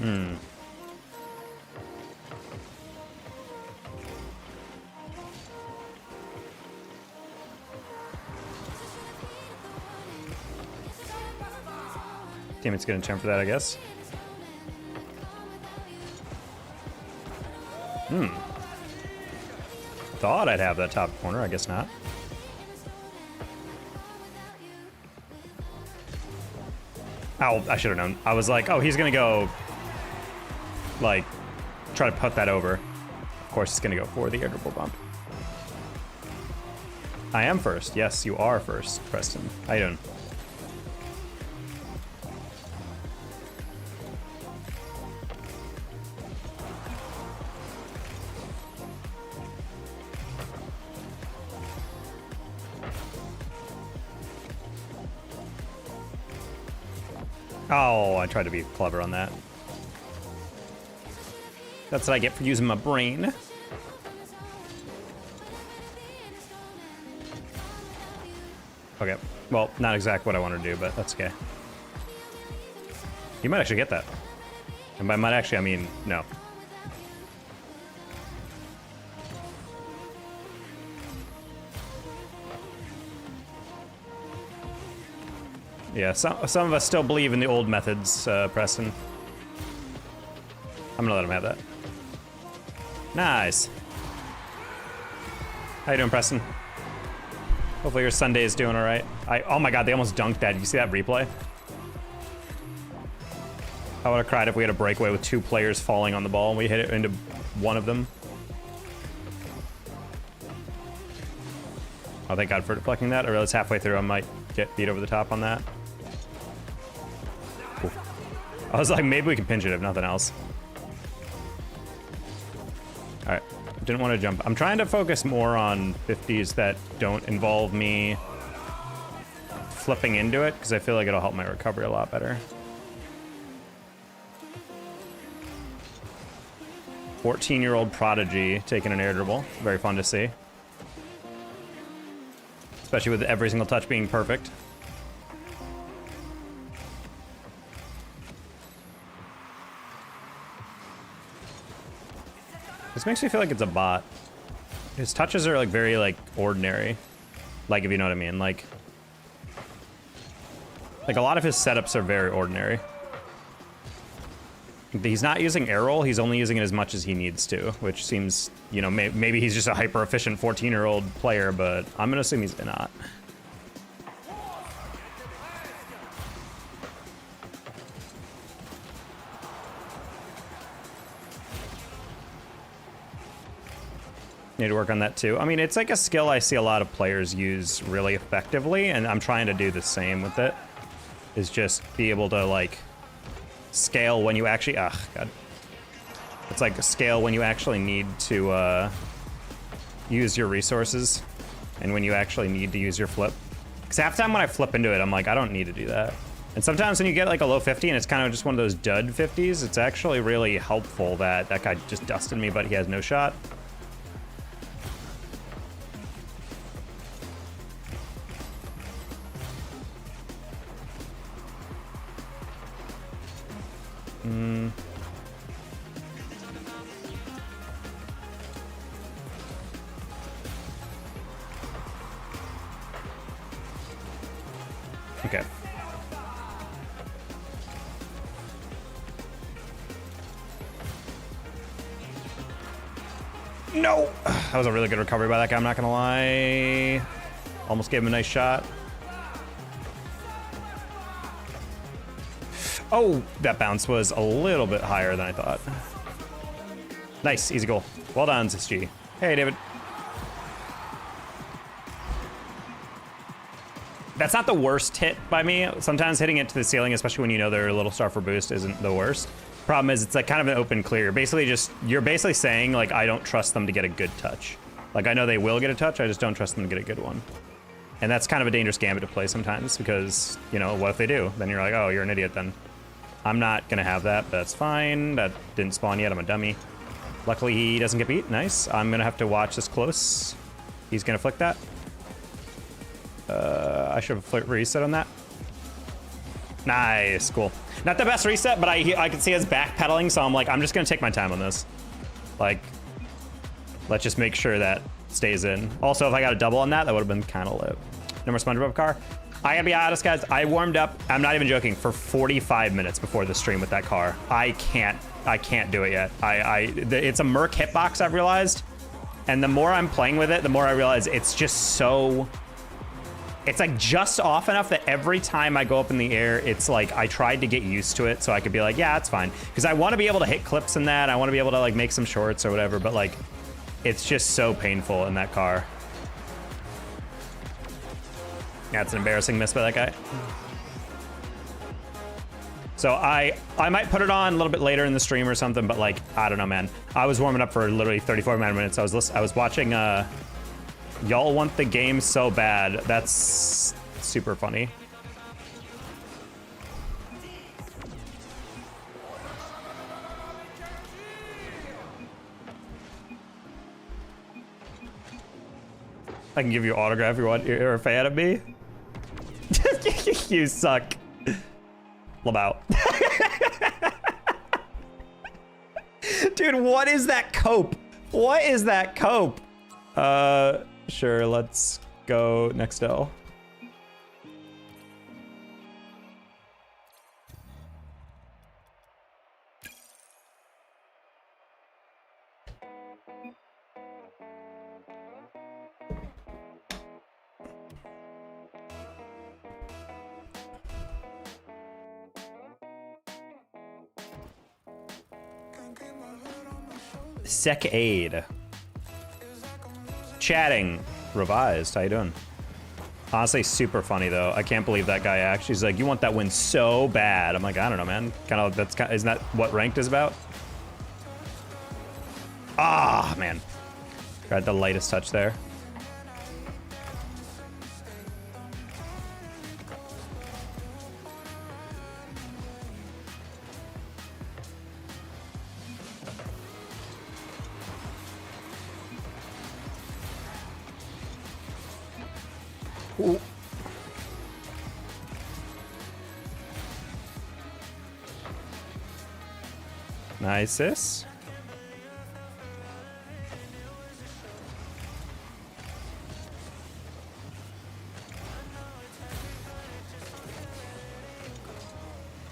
Hmm. Teammate's gonna turn for that, I guess. Hmm. Thought I'd have that top corner, I guess not. Oh, I should have known. I was like, oh, he's gonna go, like, try to put that over. Of course, he's gonna go for the air dribble bump. I am first. Yes, you are first, Preston. How you doing? Oh, I tried to be clever on that. That's what I get for using my brain. Okay, well, not exactly what I want to do, but that's okay. You might actually get that. And by might actually, I mean, no. Yeah, some of us still believe in the old methods, Preston. I'm gonna let him have that. Nice. How you doing, Preston? Hopefully your Sunday is doing all right. Oh my God, they almost dunked that. Did you see that replay? I would have cried if we had a breakaway with 2 players falling on the ball and we hit it into one of them. Oh, thank God for deflecting that. I realized halfway through I might get beat over the top on that. Cool. I was like, maybe we can pinch it if nothing else. All right, didn't want to jump. I'm trying to focus more on 50s that don't involve me flipping into it because I feel like it'll help my recovery a lot better. 14-year-old prodigy taking an air dribble. Very fun to see. Especially with every single touch being perfect. This makes me feel like it's a bot. His touches are like very like ordinary. Like, if you know what I mean. Like a lot of his setups are very ordinary. He's not using air roll, he's only using it as much as he needs to, which seems, you know, maybe he's just a hyper efficient 14-year-old player, but I'm gonna assume he's not. Need to work on that too. I mean, it's like a skill I see a lot of players use really effectively, and I'm trying to do the same with it. Is just be able to like scale when you actually, God. It's like a scale when you actually need to use your resources and when you actually need to use your flip. Because half the time when I flip into it, I'm like, I don't need to do that. And sometimes when you get like a low 50 and it's kind of just one of those dud 50s, it's actually really helpful that that guy just dusted me, but he has no shot. Okay. No! That was a really good recovery by that guy, I'm not gonna lie. Almost gave him a nice shot. Oh, that bounce was a little bit higher than I thought. Nice, easy goal. Well done, SSG. Hey, David. That's not the worst hit by me. Sometimes hitting it to the ceiling, especially when you know they're a little star for boost, isn't the worst. Problem is, it's like kind of an open clear. Basically, you're basically saying, like, I don't trust them to get a good touch. Like, I know they will get a touch, I just don't trust them to get a good one. And that's kind of a dangerous gambit to play sometimes because, you know, what if they do? Then you're like, oh, you're an idiot then. I'm not gonna have that, but that's fine. That didn't spawn yet, I'm a dummy. Luckily, he doesn't get beat, nice. I'm gonna have to watch this close. He's gonna flick that. I should have reset on that. Nice, cool. Not the best reset, but I can see us backpedaling, so I'm like, I'm just gonna take my time on this. Like, let's just make sure that stays in. Also, if I got a double on that, that would have been kind of lit. No more SpongeBob car. I gotta be honest, guys. I warmed up, I'm not even joking, for 45 minutes before the stream with that car. I can't do it yet. It's a Merc hitbox, I've realized. And the more I'm playing with it, the more I realize it's just so... It's like just off enough that every time I go up in the air, it's like I tried to get used to it so I could be like, yeah, it's fine. Because I want to be able to hit clips in that. I want to be able to like make some shorts or whatever, but like, it's just so painful in that car. That's an embarrassing miss by that guy. So I might put it on a little bit later in the stream or something, but like, I don't know, man. I was warming up for literally 34 minutes. I was watching, Y'all Want the Game So Bad. That's super funny. I can give you an autograph if you want. You're a fan of me? You suck. Lamau. Dude, what is that cope? What is that cope? Sure, let's go next L. Sec aid. Chatting. Revised. How you doing? Honestly, super funny though. I can't believe that guy actually is like, you want that win so bad. I'm like, I don't know, man. Kind of, isn't that what ranked is about? Ah, man. Got the lightest touch there. Ooh. Nice, sis.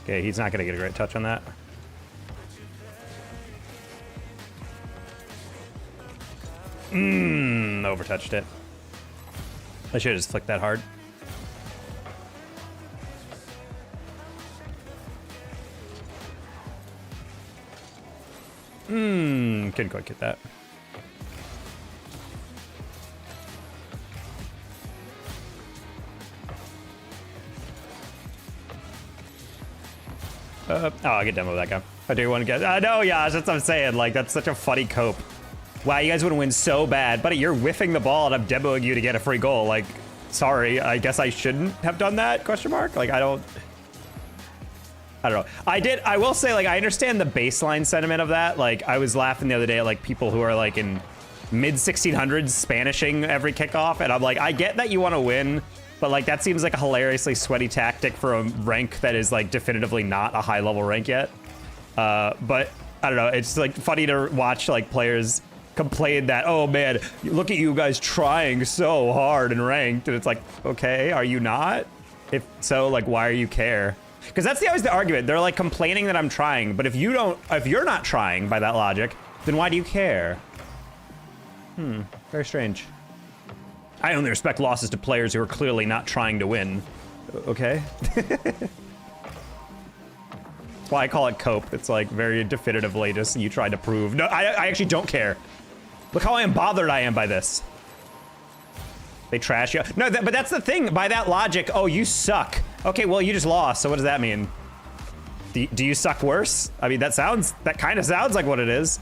Okay, he's not gonna get a great touch on that. Overtouched it. I should have just flicked that hard. Couldn't quite get that. Oh, I'll get demo with that guy. I do want to get. No, yeah, that's what I'm saying. Like, that's such a funny cope. Wow, you guys would win so bad. Buddy, you're whiffing the ball and I'm demoing you to get a free goal. Like, sorry, I guess I shouldn't have done that, question mark? Like, I don't know. I will say, like, I understand the baseline sentiment of that. Like, I was laughing the other day at, like, people who are, like, in mid-1600s Spanishing every kickoff. And I'm like, I get that you want to win, but, like, that seems like a hilariously sweaty tactic for a rank that is, like, definitively not a high-level rank yet. But, I don't know. It's, like, funny to watch, like, players complain that, oh man, look at you guys trying so hard and ranked, and it's like, okay, are you not? If so, like, why are you care? Because that's always the argument. They're like complaining that I'm trying, but if you're not trying by that logic, then why do you care? Very strange. I only respect losses to players who are clearly not trying to win. Okay. That's why I call it cope. It's like very definitively just you tried to prove. No, I actually don't care. Look how unbothered I am by this. They trash you. No, but that's the thing. By that logic, oh, you suck. Okay, well, you just lost, so what does that mean? Do you suck worse? I mean, that kind of sounds like what it is.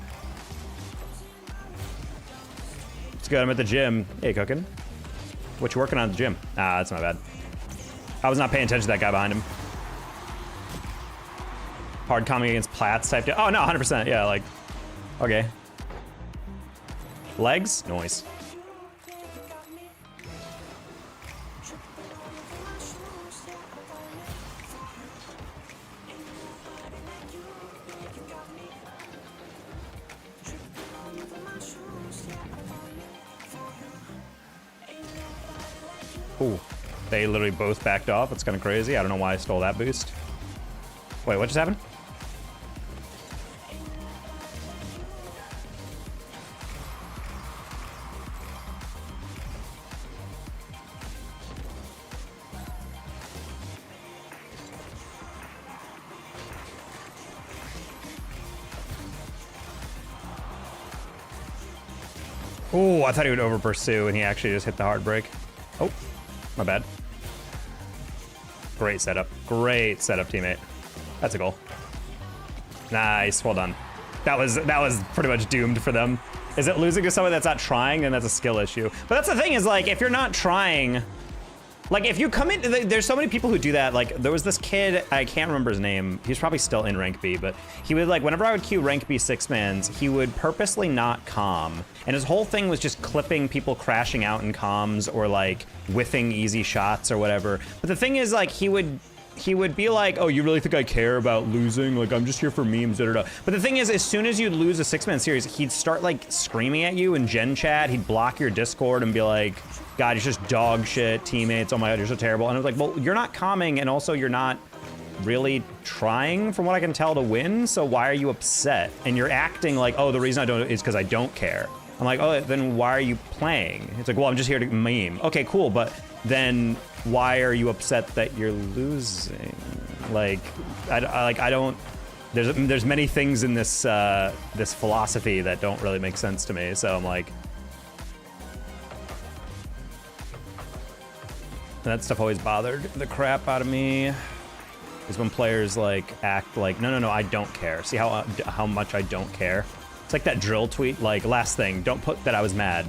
It's good, I'm at the gym. Hey, cooking. What you working on at the gym? Ah, that's my bad. I was not paying attention to that guy behind him. Hard coming against Platts type. Oh, no, 100%. Yeah, like, okay. Legs? Noise. Ooh, they literally both backed off. It's kind of crazy. I don't know why I stole that boost. Wait, what just happened? Oh, I thought he would over pursue, and he actually just hit the hard break. Oh, my bad. Great setup. Great setup, teammate. That's a goal. Nice. Well done. That was pretty much doomed for them. Is it losing to someone that's not trying? Then that's a skill issue. But that's the thing is, like, if you're not trying, like, if you come in, there's so many people who do that. Like, there was this kid, I can't remember his name. He's probably still in rank B, but he would, like, whenever I would queue rank B 6-mans, he would purposely not comm. And his whole thing was just clipping people crashing out in comms or, like, whiffing easy shots or whatever. But the thing is, like, he would be like, oh, you really think I care about losing? Like, I'm just here for memes, da da da. But the thing is, as soon as you'd lose a 6-man series, he'd start, like, screaming at you in gen chat. He'd block your Discord and be like, God, you're just dog shit, teammates. Oh my God, you're so terrible. And I was like, well, you're not calming, and also you're not really trying, from what I can tell, to win. So why are you upset? And you're acting like, oh, the reason I don't is because I don't care. I'm like, oh, then why are you playing? It's like, well, I'm just here to meme. Okay, cool, but then why are you upset that you're losing? Like, I don't. There's many things in this this philosophy that don't really make sense to me. So I'm like. That stuff always bothered the crap out of me. Is when players like act like, no, I don't care. See how much I don't care? It's like that drill tweet, like, last thing, don't put that I was mad.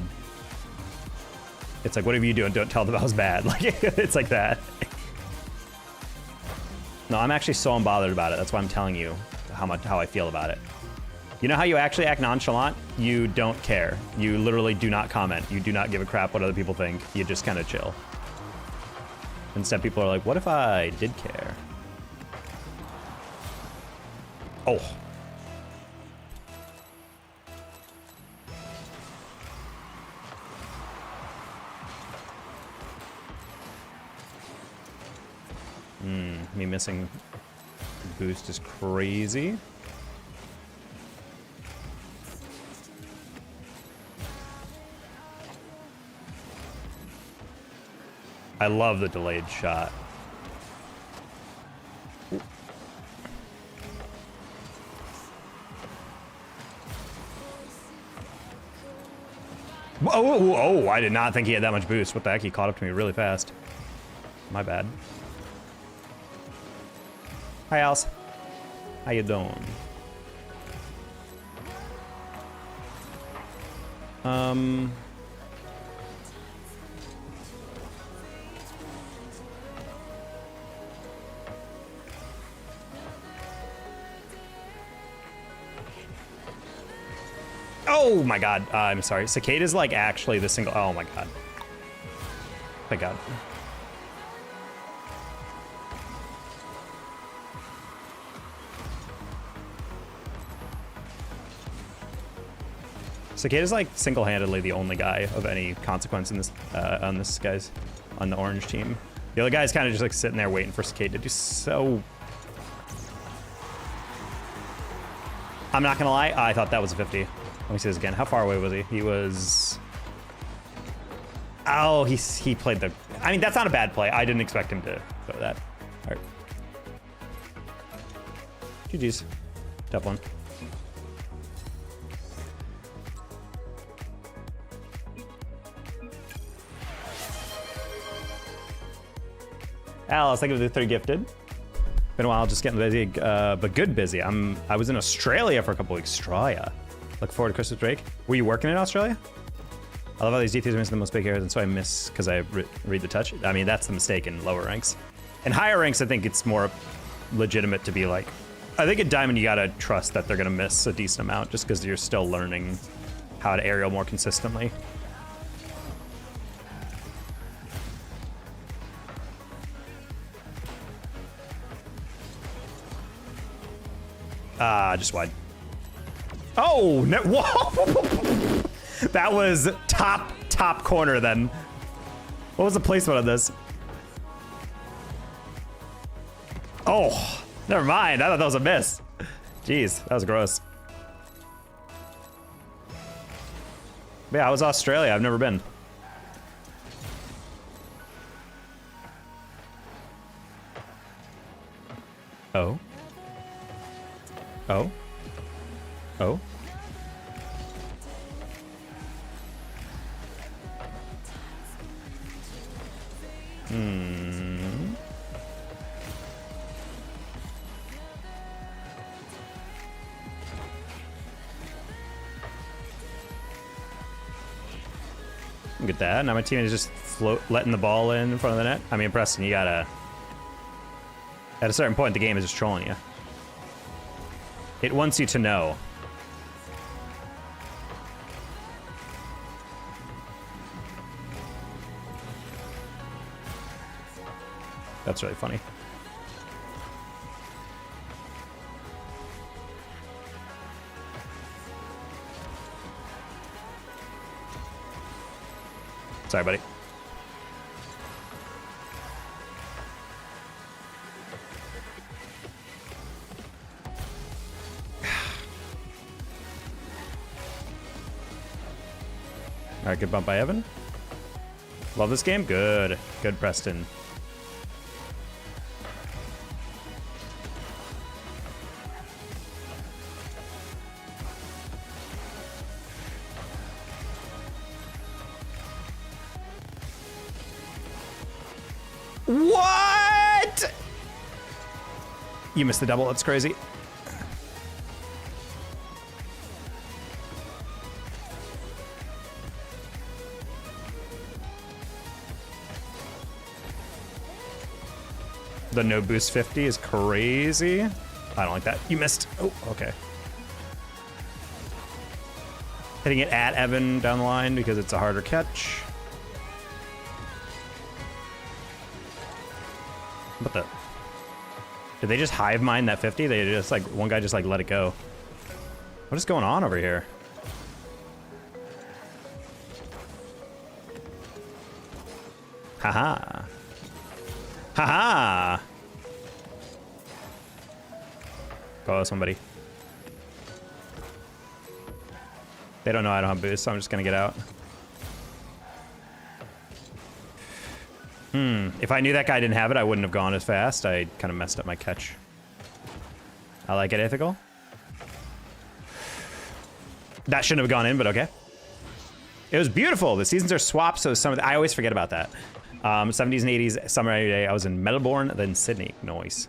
It's like, whatever you do, and don't tell them I was bad. Like, it's like that. No, I'm actually so unbothered about it. That's why I'm telling you how I feel about it. You know how you actually act nonchalant? You don't care. You literally do not comment. You do not give a crap what other people think. You just kind of chill. Instead, people are like, what if I did care? Oh. Me missing boost is crazy. I love the delayed shot. Oh, I did not think he had that much boost. What the heck? He caught up to me really fast. My bad. Hi, Alice. How you doing? Oh my God, I'm sorry. Cicada's like actually the single, oh my God. Thank God. Cicada's like single-handedly the only guy of any consequence in this, on the orange team. The other guy's kind of just like sitting there waiting for Cicada to do so. I'm not gonna lie, I thought that was a 50. Let me see this again. How far away was he? He was... Oh, he played the... I mean, that's not a bad play. I didn't expect him to go that. All right. GG's. Tough one. Alice, thank you for the 3 gifted. Been a while, just getting busy, but good busy. I was in Australia for a couple weeks. Australia. Look forward to Christmas break. Were you working in Australia? I love how these D3s are missing the most big errors, and so I miss because I read the touch. I mean, that's the mistake in lower ranks. In higher ranks, I think it's more legitimate to be like, I think at Diamond, you gotta trust that they're gonna miss a decent amount just because you're still learning how to aerial more consistently. Just wide. Oh, no, whoa! That was top corner then. What was the placement on this? Oh, never mind. I thought that was a miss. Jeez, that was gross. But yeah, I was Australia. I've never been. Oh. Oh. Oh. Look at that. Now my team is just letting the ball in front of the net. I mean, Preston, you gotta... At a certain point, the game is just trolling you. It wants you to know. That's really funny. Sorry, buddy. All right, good bump by Evan. Love this game. Good. Good, Preston. What? You missed the double. That's crazy. The no boost 50 is crazy. I don't like that. You missed. Oh, okay. Hitting it at Evan down the line because it's a harder catch. What the? Did they just hive mind that 50? They just like, one guy just like let it go. What is going on over here? Haha. Haha. Go somebody. They don't know I don't have boost, so I'm just gonna get out. If I knew that guy didn't have it, I wouldn't have gone as fast. I kind of messed up my catch. I like it, Ethical. That shouldn't have gone in, but okay. It was beautiful. The seasons are swapped, so some of the, I always forget about that. 70s and 80s, summer every day. I was in Melbourne, then Sydney. Noise.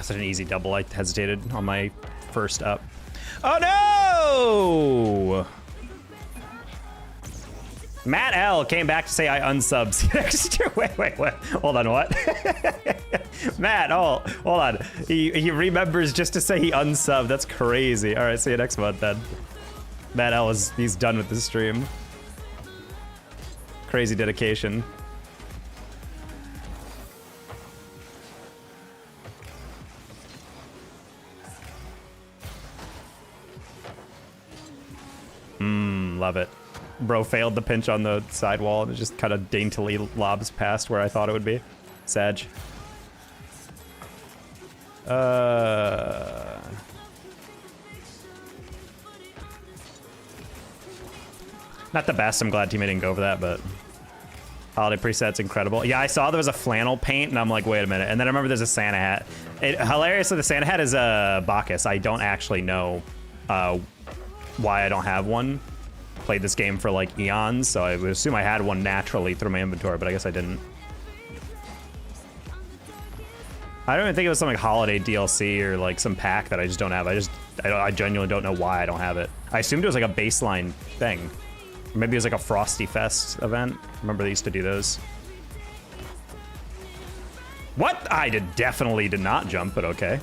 Such an easy double. I hesitated on my first up. Oh no! Matt L came back to say I unsubs next to. Wait. Hold on, what? Matt, hold on. He remembers just to say he unsubbed. That's crazy. All right, see you next month then. Matt L he's done with the stream. Crazy dedication. Love it. Bro failed the pinch on the sidewall and it just kind of daintily lobs past where I thought it would be. Sag. Not the best. I'm glad teammate didn't go for that, but holiday preset's incredible. Yeah, I saw there was a flannel paint and I'm like, wait a minute. And then I remember there's a Santa hat. Hilariously, the Santa hat is a Bacchus. I don't actually know why I don't have one. Played this game for like eons, so I would assume I had one naturally through my inventory, but I guess I didn't. I don't even think it was some like holiday DLC or like some pack that I just don't have. I genuinely don't know why I don't have it. I assumed it was like a baseline thing. Maybe it was like a Frosty Fest event. Remember they used to do those. What? I definitely did not jump, but okay.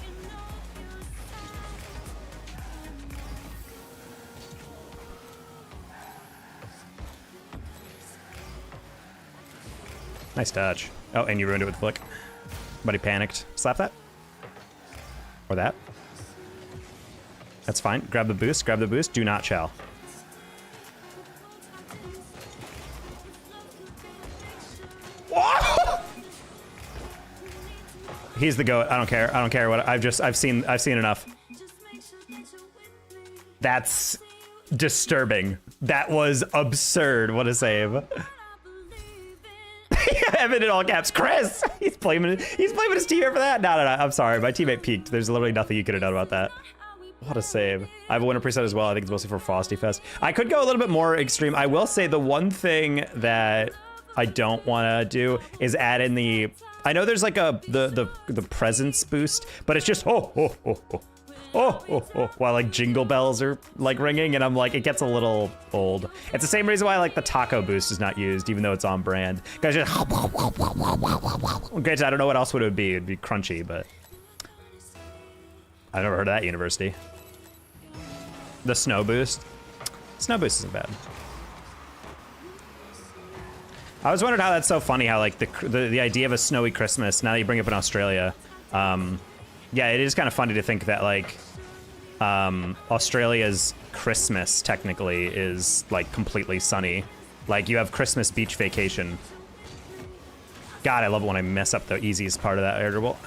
Nice touch. Oh, and you ruined it with flick. Buddy panicked. Slap that. Or that. That's fine. Grab the boost. Grab the boost. Do not shell. He's the GOAT. I don't care. I don't care what I've seen enough. That's disturbing. That was absurd. What a save. Evan in all caps. Chris! He's blaming his teammate for that. No. I'm sorry. My teammate peeked. There's literally nothing you could have done about that. What a save. I have a winter preset as well. I think it's mostly for Frosty Fest. I could go a little bit more extreme. I will say the one thing that I don't want to do is add in the... I know there's like the presence boost, but it's just while like jingle bells are like ringing, and I'm like, it gets a little old. It's the same reason why like the taco boost is not used, even though it's on brand. Guys, just granted, I don't know what else would it be. It'd be crunchy, but I've never heard of that university. The snow boost. Snow boost isn't bad. I was wondering how that's so funny, how like the idea of a snowy Christmas, now that you bring it up in Australia, yeah, it is kind of funny to think that like Australia's Christmas technically is like completely sunny. Like you have Christmas beach vacation. God, I love it when I mess up the easiest part of that air dribble.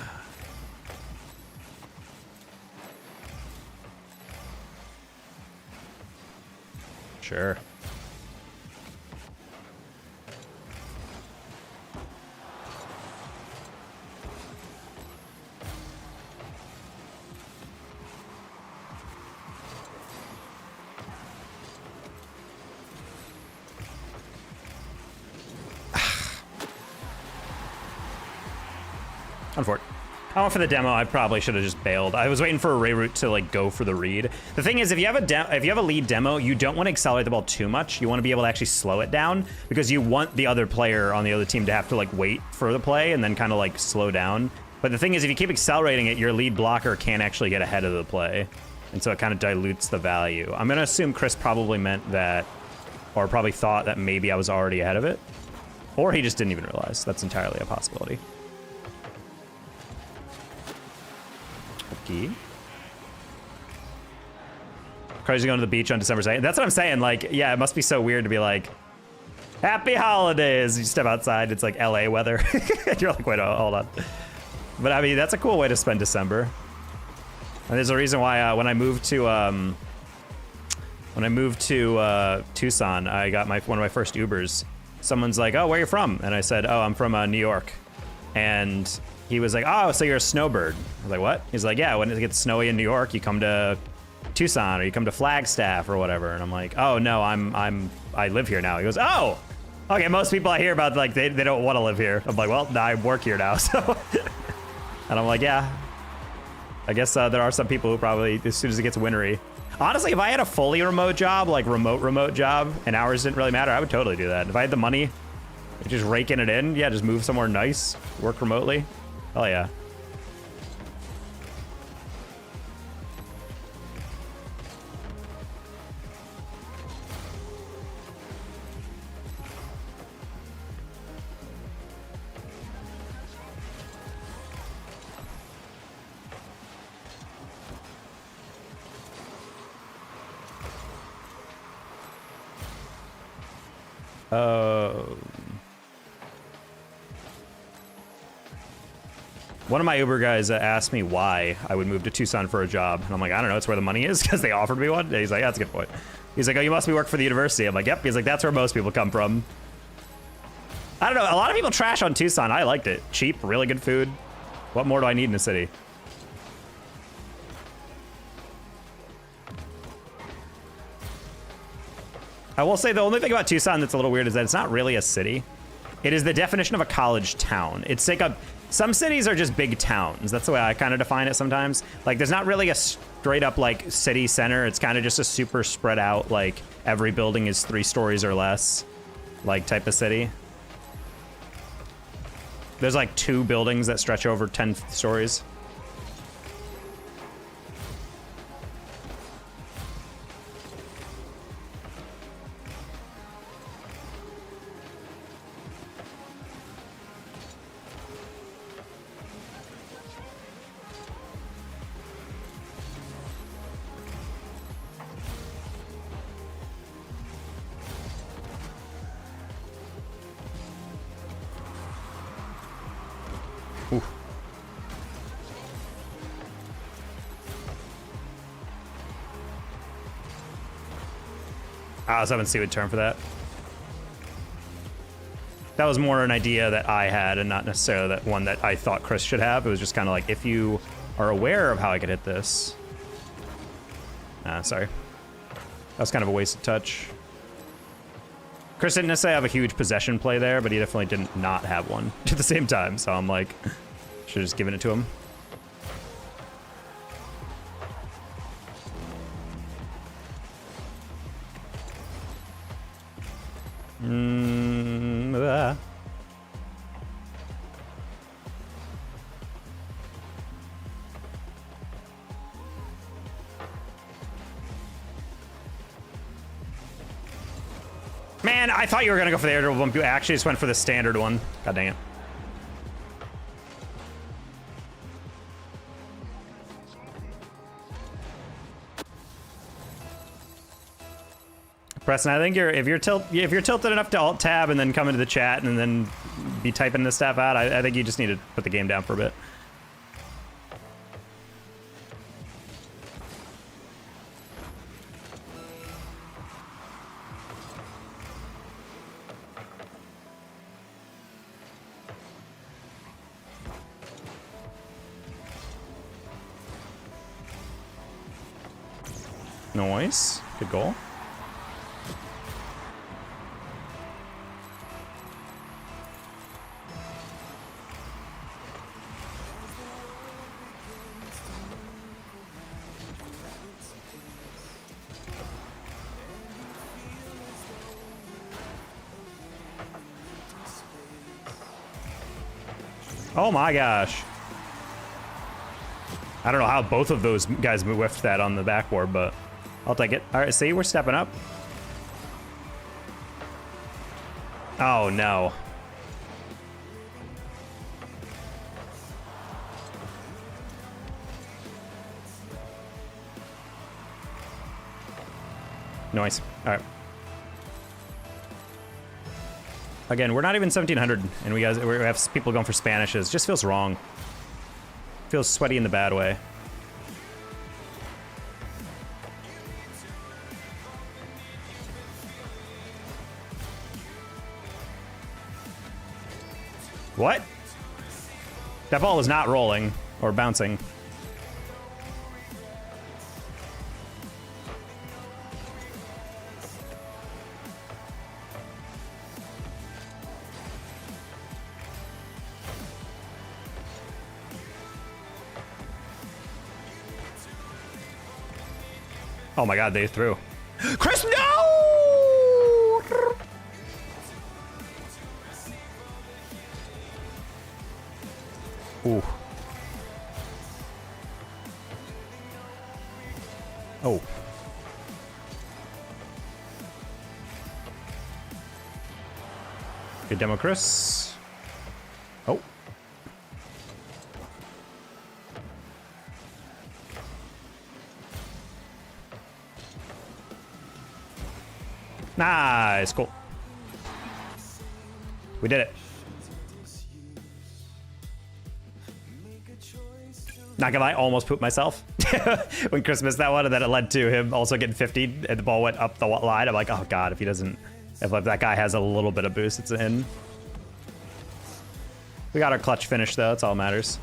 Sure. Unfortunate. I went for the demo. I probably should have just bailed. I was waiting for a Ray route to like go for the read. The thing is, if you have a lead demo, you don't want to accelerate the ball too much. You want to be able to actually slow it down, because you want the other player on the other team to have to like wait for the play and then kind of like slow down. But the thing is, if you keep accelerating it, your lead blocker can't actually get ahead of the play, and so it kind of dilutes the value. I'm gonna assume Chris probably meant that, or probably thought that maybe I was already ahead of it, or he just didn't even realize. That's entirely a possibility. Crazy going to the beach on December 2nd. That's what I'm saying. Like, yeah, it must be so weird to be like, happy holidays. You step outside, it's like LA weather. You're like, wait, hold on. But I mean, that's a cool way to spend December. And there's a reason why when I moved to Tucson, I got one of my first Ubers. Someone's like, oh, where are you from? And I said, oh, I'm from New York. And he was like, oh, so you're a snowbird. I was like, what? He's like, yeah, when it gets snowy in New York, you come to Tucson or you come to Flagstaff or whatever. And I'm like, oh no, I live here now. He goes, oh, okay. Most people I hear about, like, they don't want to live here. I'm like, well, I work here now, so. And I'm like, yeah, I guess there are some people who probably, as soon as it gets wintry. Honestly, if I had a fully remote job, like remote job, and hours didn't really matter, I would totally do that. If I had the money, just raking it in, yeah, just move somewhere nice, work remotely. Oh yeah. One of my Uber guys asked me why I would move to Tucson for a job. And I'm like, I don't know, it's where the money is, because they offered me one. And he's like, that's a good point. He's like, oh, you must be working for the university. I'm like, yep. He's like, that's where most people come from. I don't know, a lot of people trash on Tucson. I liked it. Cheap, really good food. What more do I need in a city? I will say the only thing about Tucson that's a little weird is that it's not really a city. It is the definition of a college town. It's like some cities are just big towns. That's the way I kind of define it sometimes. Like, there's not really a straight up like city center. It's kind of just a super spread out, like every building is 3 stories or less, like type of city. There's like 2 buildings that stretch over 10 stories. I was hoping C would turn for that. That was more an idea that I had and not necessarily that one that I thought Chris should have. It was just kind of like, if you are aware of how I could hit this. Sorry. That was kind of a wasted touch. Chris didn't necessarily have a huge possession play there, but he definitely didn't not have one at the same time. So I'm like, should have just given it to him. Man, I thought you were gonna go for the air dribble bump. You actually just went for the standard one. God dang it. Preston, I think if you're tilted enough to alt tab and then come into the chat and then be typing this stuff out, I think you just need to put the game down for a bit. Nice. Good goal. Oh my gosh. I don't know how both of those guys whiffed that on the backboard, but I'll take it. All right, see, we're stepping up. Oh, no. Nice. All right. Again, we're not even 1700, and we have people going for Spanishes. Just feels wrong. Feels sweaty in the bad way. What? That ball was not rolling or bouncing. Oh my god, they threw. Chris, no! Ooh. Oh. Good demo, Chris. Oh. Nice, cool. We did it. Not gonna lie, almost pooped myself when Chris missed that one, and then it led to him also getting 50, and the ball went up the line. I'm like, oh god, if that guy has a little bit of boost, it's in. We got our clutch finish though, that's all that matters.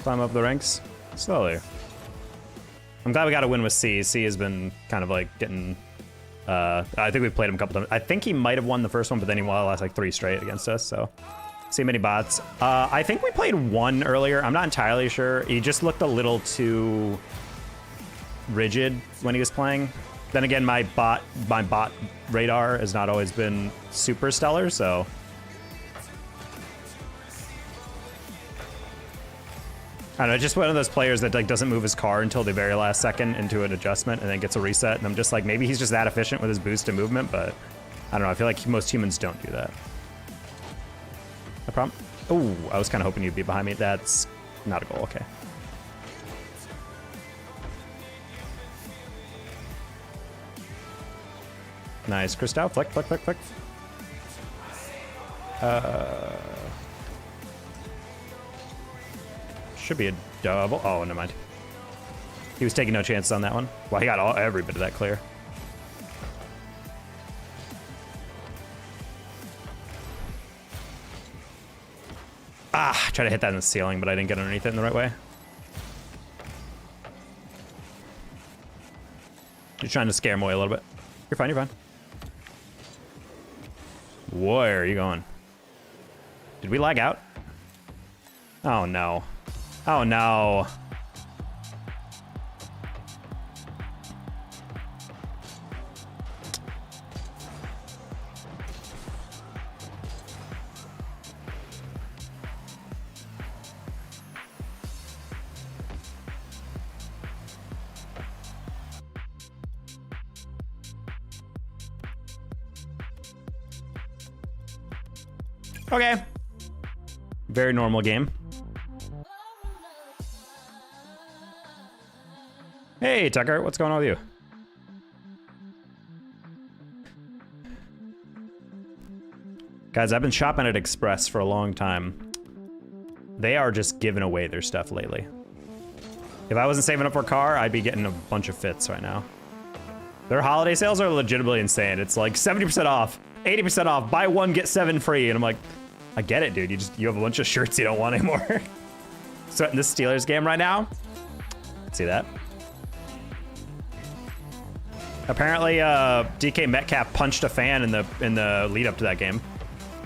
Climb up the ranks slowly. I'm glad we got a win with C. C has been kind of like getting. I think we played him a couple times. I think he might have won the first one, but then he lost like 3 straight against us. So, see many bots. I think we played one earlier. I'm not entirely sure. He just looked a little too rigid when he was playing. Then again, my bot radar has not always been super stellar, so. I don't know, just one of those players that like doesn't move his car until the very last second into an adjustment and then gets a reset. And I'm just like, maybe he's just that efficient with his boost and movement, but I don't know. I feel like most humans don't do that. No problem. Oh, I was kind of hoping you'd be behind me. That's Not a goal, okay. Nice, Christoph. Flick, flick, flick, flick. Should be a double. Oh, never mind. He was taking no chances on that one. Well, he got every bit of that clear. Ah, try to hit that in the ceiling, but I didn't get underneath it in the right way. You're trying to scare him away a little bit. You're fine, you're fine. Where are you going? Did we lag out? Oh no. Oh no. Okay. Very normal game. Hey, Tucker, what's going on with you? Guys, I've been shopping at Express for a long time. They are just giving away their stuff lately. If I wasn't saving up for a car, I'd be getting a bunch of fits right now. Their holiday sales are legitimately insane. It's like 70% off, 80% off, buy one, get 7 free. And I'm like, I get it, dude. You have a bunch of shirts you don't want anymore. So in this Steelers game right now, see that? Apparently, DK Metcalf punched a fan in the lead up to that game.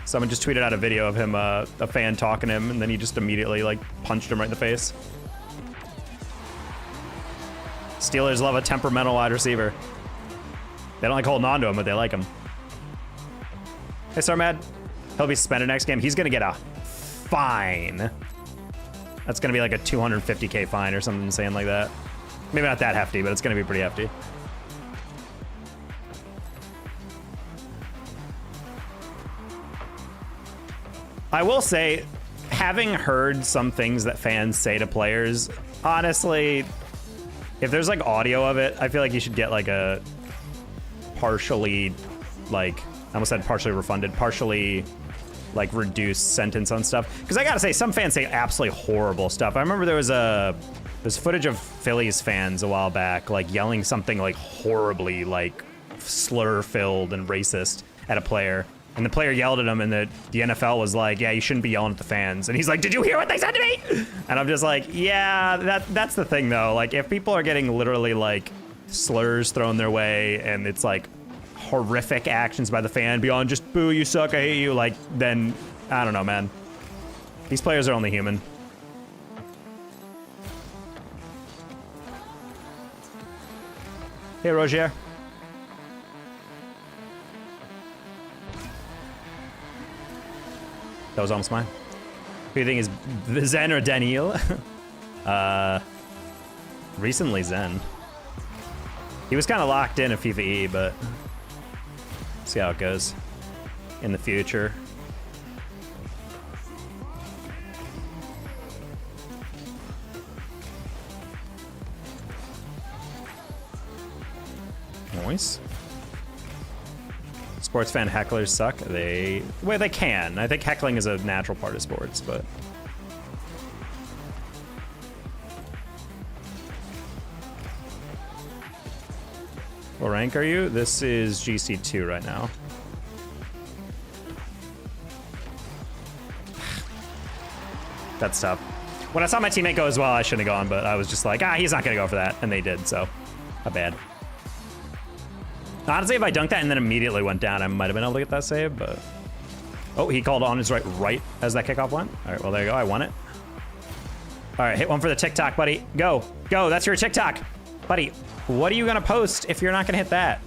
Someone just tweeted out a video of him, a fan talking to him, and then he just immediately like punched him right in the face. Steelers love a temperamental wide receiver. They don't like holding on to him, but they like him. Hey, Starmad. He'll be suspended next game. He's gonna get a fine. That's gonna be like a 250K fine or something insane like that. Maybe not that hefty, but it's gonna be pretty hefty. I will say, having heard some things that fans say to players, honestly, if there's like audio of it, I feel like you should get like a partially, like, I almost said partially refunded, partially like reduced sentence on stuff. Because I gotta say, some fans say absolutely horrible stuff. I remember there's footage of Phillies fans a while back, like yelling something like horribly like slur-filled and racist at a player. And the player yelled at him, and the NFL was like, yeah, you shouldn't be yelling at the fans. And he's like, did you hear what they said to me? And I'm just like, yeah, that's the thing, though. Like, if people are getting literally, like, slurs thrown their way, and it's, like, horrific actions by the fan beyond just, boo, you suck, I hate you, like, then, I don't know, man. These players are only human. Hey, Rogier. That was almost mine. Who do you think is Zen or Daniel? Recently Zen. He was kind of locked in at FIFA E, but see how it goes in the future. Nice. Sports fan hecklers suck. Well, they can. I think heckling is a natural part of sports, but what rank are you? This is GC2 right now. That's tough. When I saw my teammate go as well, I shouldn't have gone, but I was just like, he's not gonna go for that, and they did, so not bad. Honestly, if I dunked that and then immediately went down, I might have been able to get that save, but... Oh, he called on his right as that kickoff went. All right, well, there you go. I won it. All right, hit one for the TikTok, buddy. Go. Go. That's your TikTok. Buddy, what are you going to post if you're not going to hit that?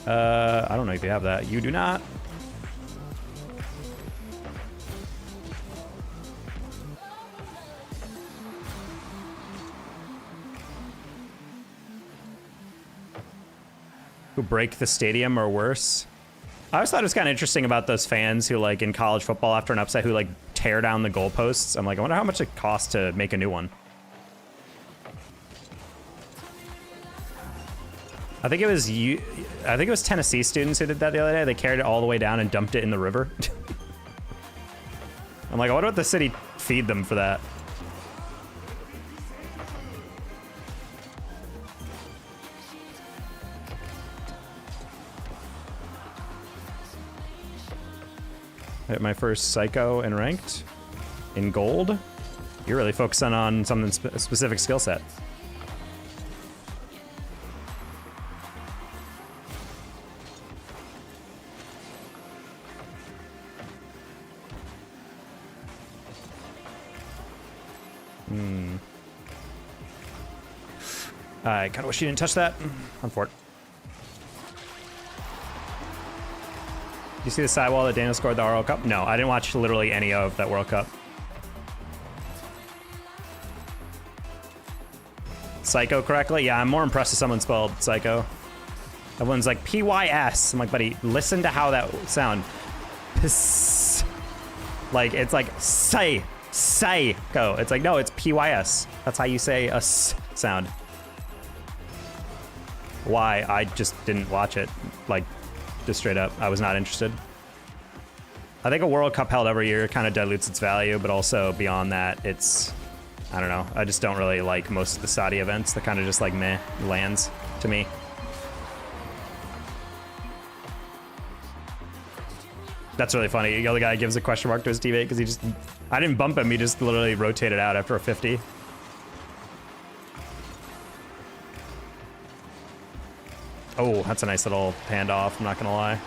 I don't know if you have that. You do not. Who break the stadium or worse? I always thought it was kind of interesting about those fans who, like, in college football after an upset, who, like, tear down the goalposts. I'm like, I wonder how much it costs to make a new one. I think it was Tennessee students who did that the other day. They carried it all the way down and dumped it in the river. I'm like, I wonder what the city feed them for that. Hit my first psycho and ranked in gold. You're really focusing on something a specific skill set. I kind of wish you didn't touch that. I'm for it. You see the sidewall that Daniel scored the World Cup? No, I didn't watch literally any of that World Cup. Psycho correctly? Yeah, I'm more impressed if someone spelled psycho. Everyone's like, P-Y-S. I'm like, buddy, listen to how that sound. Piss. Like, it's like, say, go. It's like, no, it's P-Y-S. That's how you say a S sound. Why? I just didn't watch it. Like, just straight up, I was not interested. I think a World Cup held every year kind of dilutes its value, but also beyond that, it's, I don't know. I just don't really like most of the Saudi events. They're kind of just like meh lands to me. That's really funny. The other guy gives a question mark to his teammate because he just, I didn't bump him. He just literally rotated out after a 50. Oh, that's a nice little handoff, I'm not gonna lie.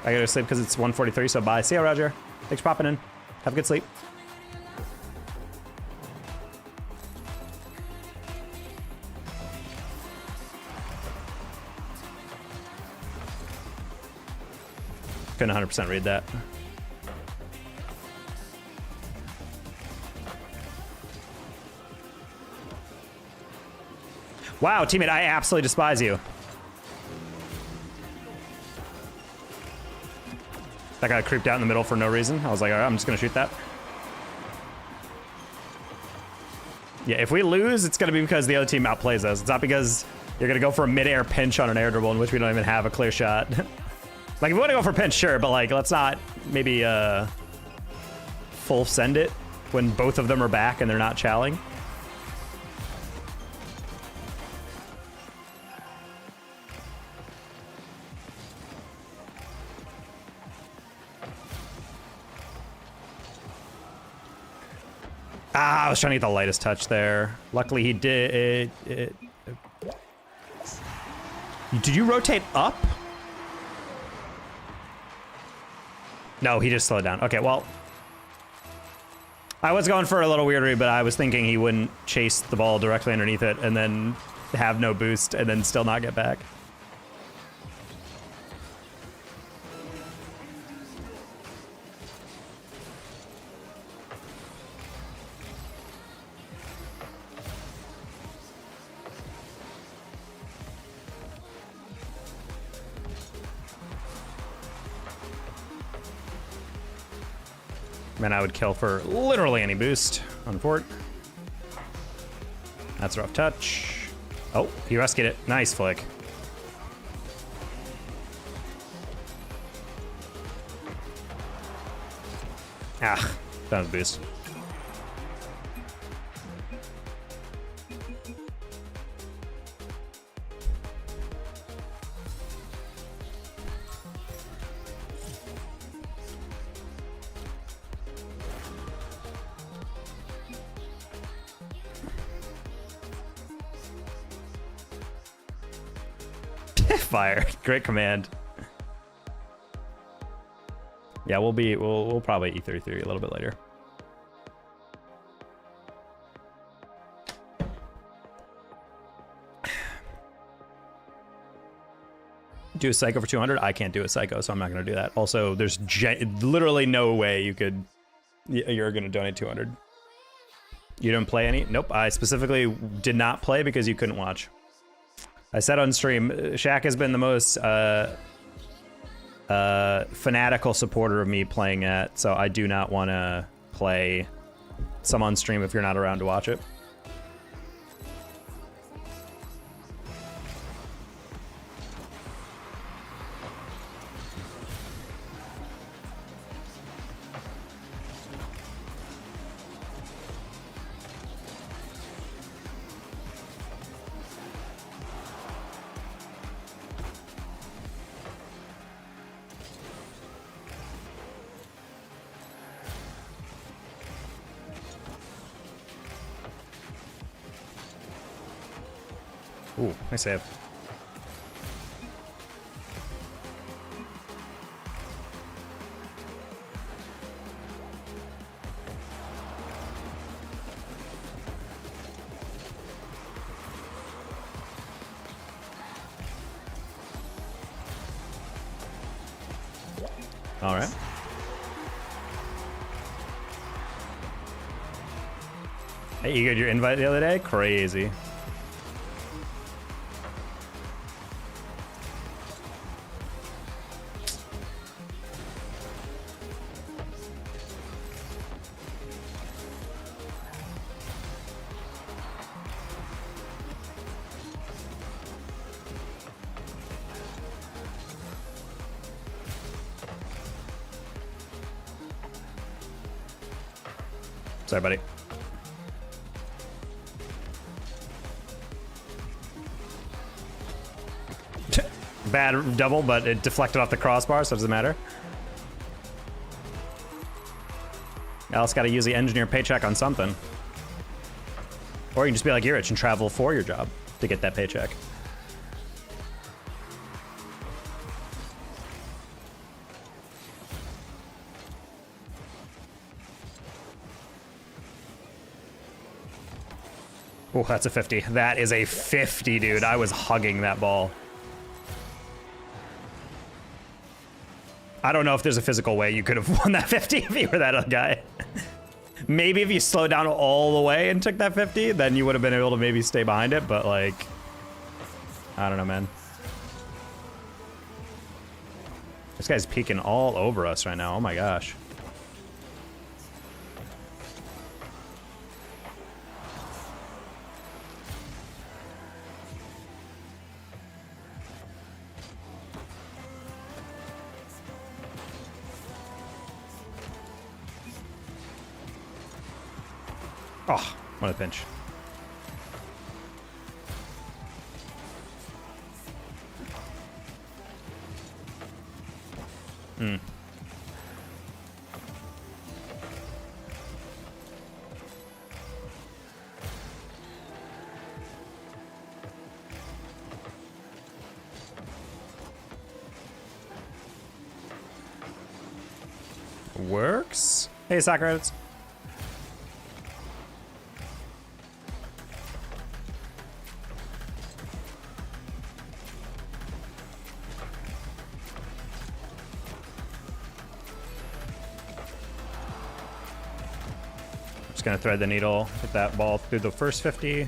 I gotta sleep because it's 1:43, so bye. See ya, Roger. Thanks for popping in. Have a good sleep. Couldn't 100% read that. Wow, teammate, I absolutely despise you. That guy creeped out in the middle for no reason. I was like, all right, I'm just gonna shoot that. Yeah, if we lose, it's gonna be because the other team outplays us. It's not because you're gonna go for a mid-air pinch on an air dribble in which we don't even have a clear shot. Like, if we wanna go for a pinch, sure, but like, let's not maybe full send it when both of them are back and they're not chowing. Ah, I was trying to get the lightest touch there. Luckily he did. Did you rotate up? No, he just slowed down. Okay, well. I was going for a little weird read, but I was thinking he wouldn't chase the ball directly underneath it and then have no boost and then still not get back. Man, I would kill for literally any boost on fort. That's a rough touch. Oh, he rescued it. Nice flick. Ah, that was a boost. Fire. Great command. Yeah, we'll probably E33 a little bit later. Do a psycho for 200? I can't do a psycho, so I'm not going to do that. Also, there's literally no way you're going to donate 200. You didn't play any? Nope. I specifically did not play because you couldn't watch. I said on stream, Shaq has been the most fanatical supporter of me playing at, so I do not want to play some on stream if you're not around to watch it. Ooh, nice save. All right. Hey, you got your invite the other day? Crazy. Sorry, buddy. Bad double, but it deflected off the crossbar, so it doesn't matter. Alice got to use the engineer paycheck on something. Or you can just be like Urich and travel for your job to get that paycheck. Oh, that's a 50. That is a 50, dude. I was hugging that ball. I don't know if there's a physical way you could have won that 50 if you were that other guy. Maybe if you slowed down all the way and took that 50, then you would have been able to maybe stay behind it, but like, I don't know, man. This guy's peeking all over us right now. Oh my gosh. Oh, what a pinch. Hmm. Works. Hey, Socrates. Gonna thread the needle, hit that ball through the first 50.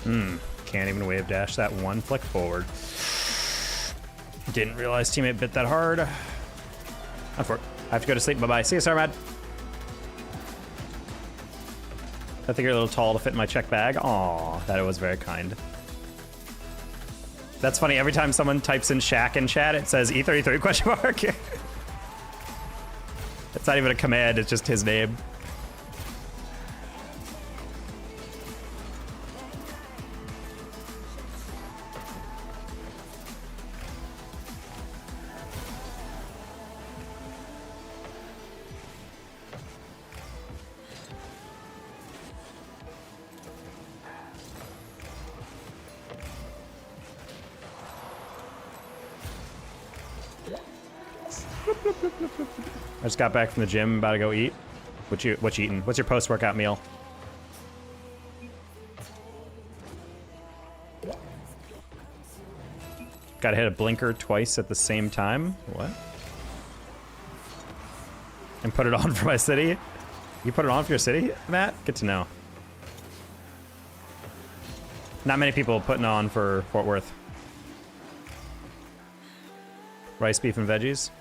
Can't even wave dash that one flick forward. Didn't realize teammate bit that hard. I have to go to sleep. Bye-bye. See you, Sarmad. I think you're a little tall to fit in my check bag. Aw, that was very kind. That's funny, every time someone types in Shaq in chat, it says E33 question mark. It's not even a command, it's just his name. I just got back from the gym, about to go eat. What you eating? What's your post-workout meal? Gotta hit a blinker twice at the same time? What? And put it on for my city? You put it on for your city, Matt? Good to know. Not many people putting on for Fort Worth. Rice, beef, and veggies.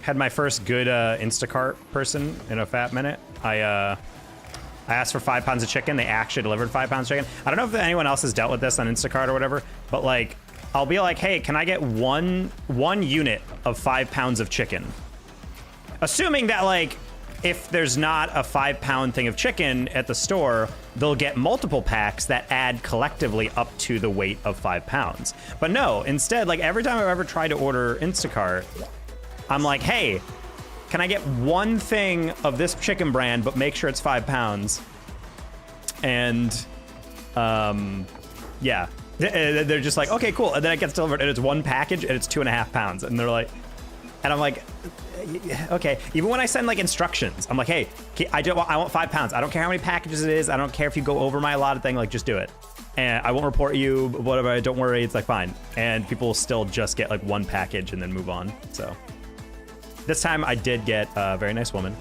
Had my first good Instacart person in a fat minute. I asked for 5 pounds of chicken. They actually delivered 5 pounds of chicken. I don't know if anyone else has dealt with this on Instacart or whatever, but like, I'll be like, hey, can I get one unit of 5 pounds of chicken? Assuming that like, if there's not a 5 pound thing of chicken at the store, they'll get multiple packs that add collectively up to the weight of 5 pounds. But no, instead, like every time I've ever tried to order Instacart, I'm like, hey, can I get one thing of this chicken brand, but make sure it's 5 pounds? And yeah, they're just like, okay, cool. And then it gets delivered and it's one package and it's 2.5 pounds. And they're like, and I'm like, okay. Even when I send like instructions, I'm like, hey, I want 5 pounds. I don't care how many packages it is. I don't care if you go over my allotted thing, like just do it. And I won't report you, whatever, don't worry, it's like fine. And people will still just get like one package and then move on, so. This time I did get a very nice woman.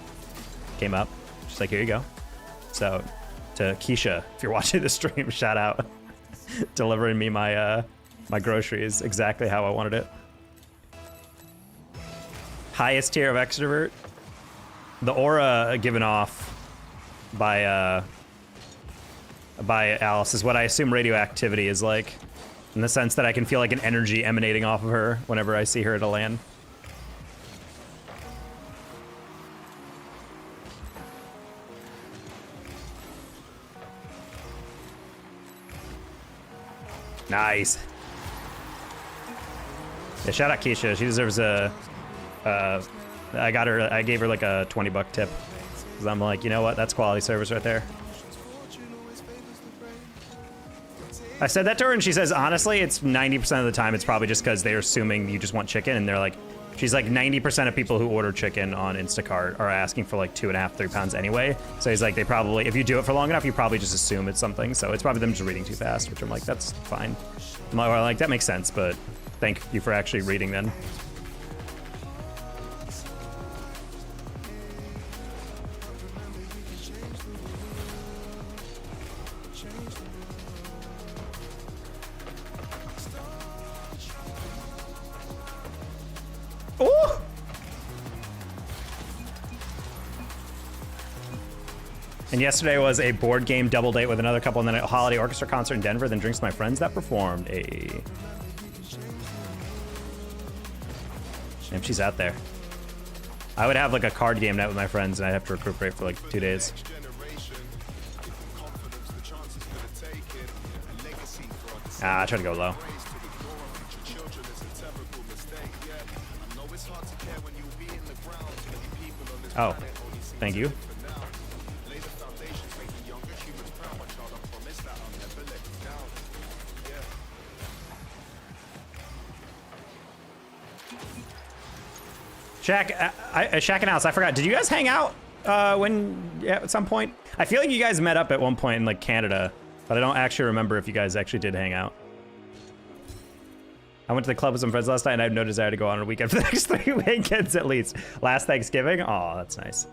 Came up, she's like, here you go. So to Keisha, if you're watching the stream, shout out. Delivering me my my groceries exactly how I wanted it. Highest tier of extrovert. The aura given off by Alice is what I assume radioactivity is like. In the sense that I can feel like an energy emanating off of her whenever I see her at a LAN. Nice. Yeah, shout out Keisha. She deserves a. I gave her like a $20 tip because I'm like, you know what? That's quality service right there. I said that to her and she says, honestly, it's 90% of the time it's probably just because they're assuming you just want chicken, and they're like, she's like 90% of people who order chicken on Instacart are asking for like 2.5, 3 pounds anyway. So he's like, they probably, if you do it for long enough, you probably just assume it's something. So it's probably them just reading too fast, which I'm like, that's fine. I'm like, that makes sense, but thank you for actually reading then. And yesterday was a board game double date with another couple, and then a holiday orchestra concert in Denver, then drinks with my friends that performed. Damn, she's out there. I would have like a card game night with my friends, and I'd have to recuperate for like 2 days. I tried to go low. Oh, thank you. Shaq and Alice, I forgot. Did you guys hang out at some point? I feel like you guys met up at one point in like Canada, but I don't actually remember if you guys actually did hang out. I went to the club with some friends last night, and I have no desire to go on a weekend for the next 3 weekends at least. Last Thanksgiving? Oh, that's nice.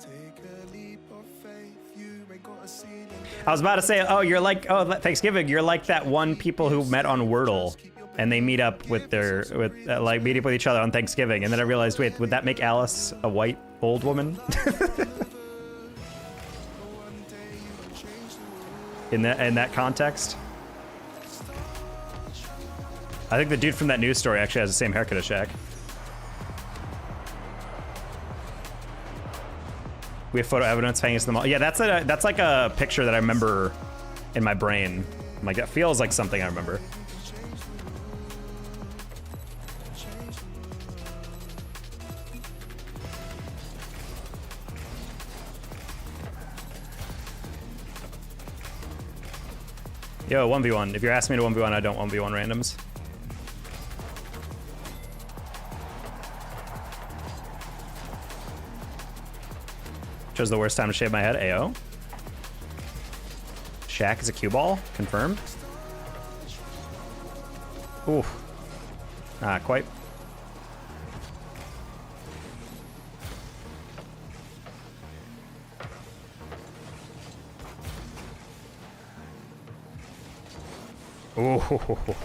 I was about to say, oh, you're like, oh, Thanksgiving, you're like that one people who met on Wordle. And they meet up with like meet up with each other on Thanksgiving, and then I realized, wait, would that make Alice a white old woman? in that context, I think the dude from that news story actually has the same haircut as Shaq. We have photo evidence hanging to the mall. Yeah, that's like a picture that I remember in my brain. I'm like, that feels like something I remember. Yo, 1v1. If you're asking me to 1v1, I don't 1v1 randoms. Chose the worst time to shave my head. AO. Shaq is a cue ball. Confirmed. Ooh. Not quite. Ooh.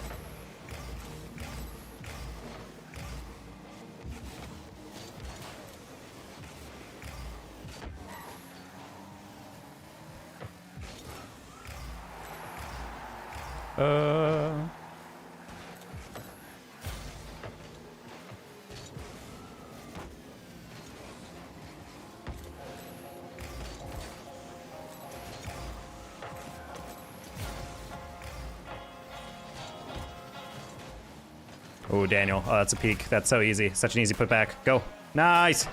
Oh, Daniel. Oh, that's a peek. That's so easy. Such an easy putback. Go. Nice.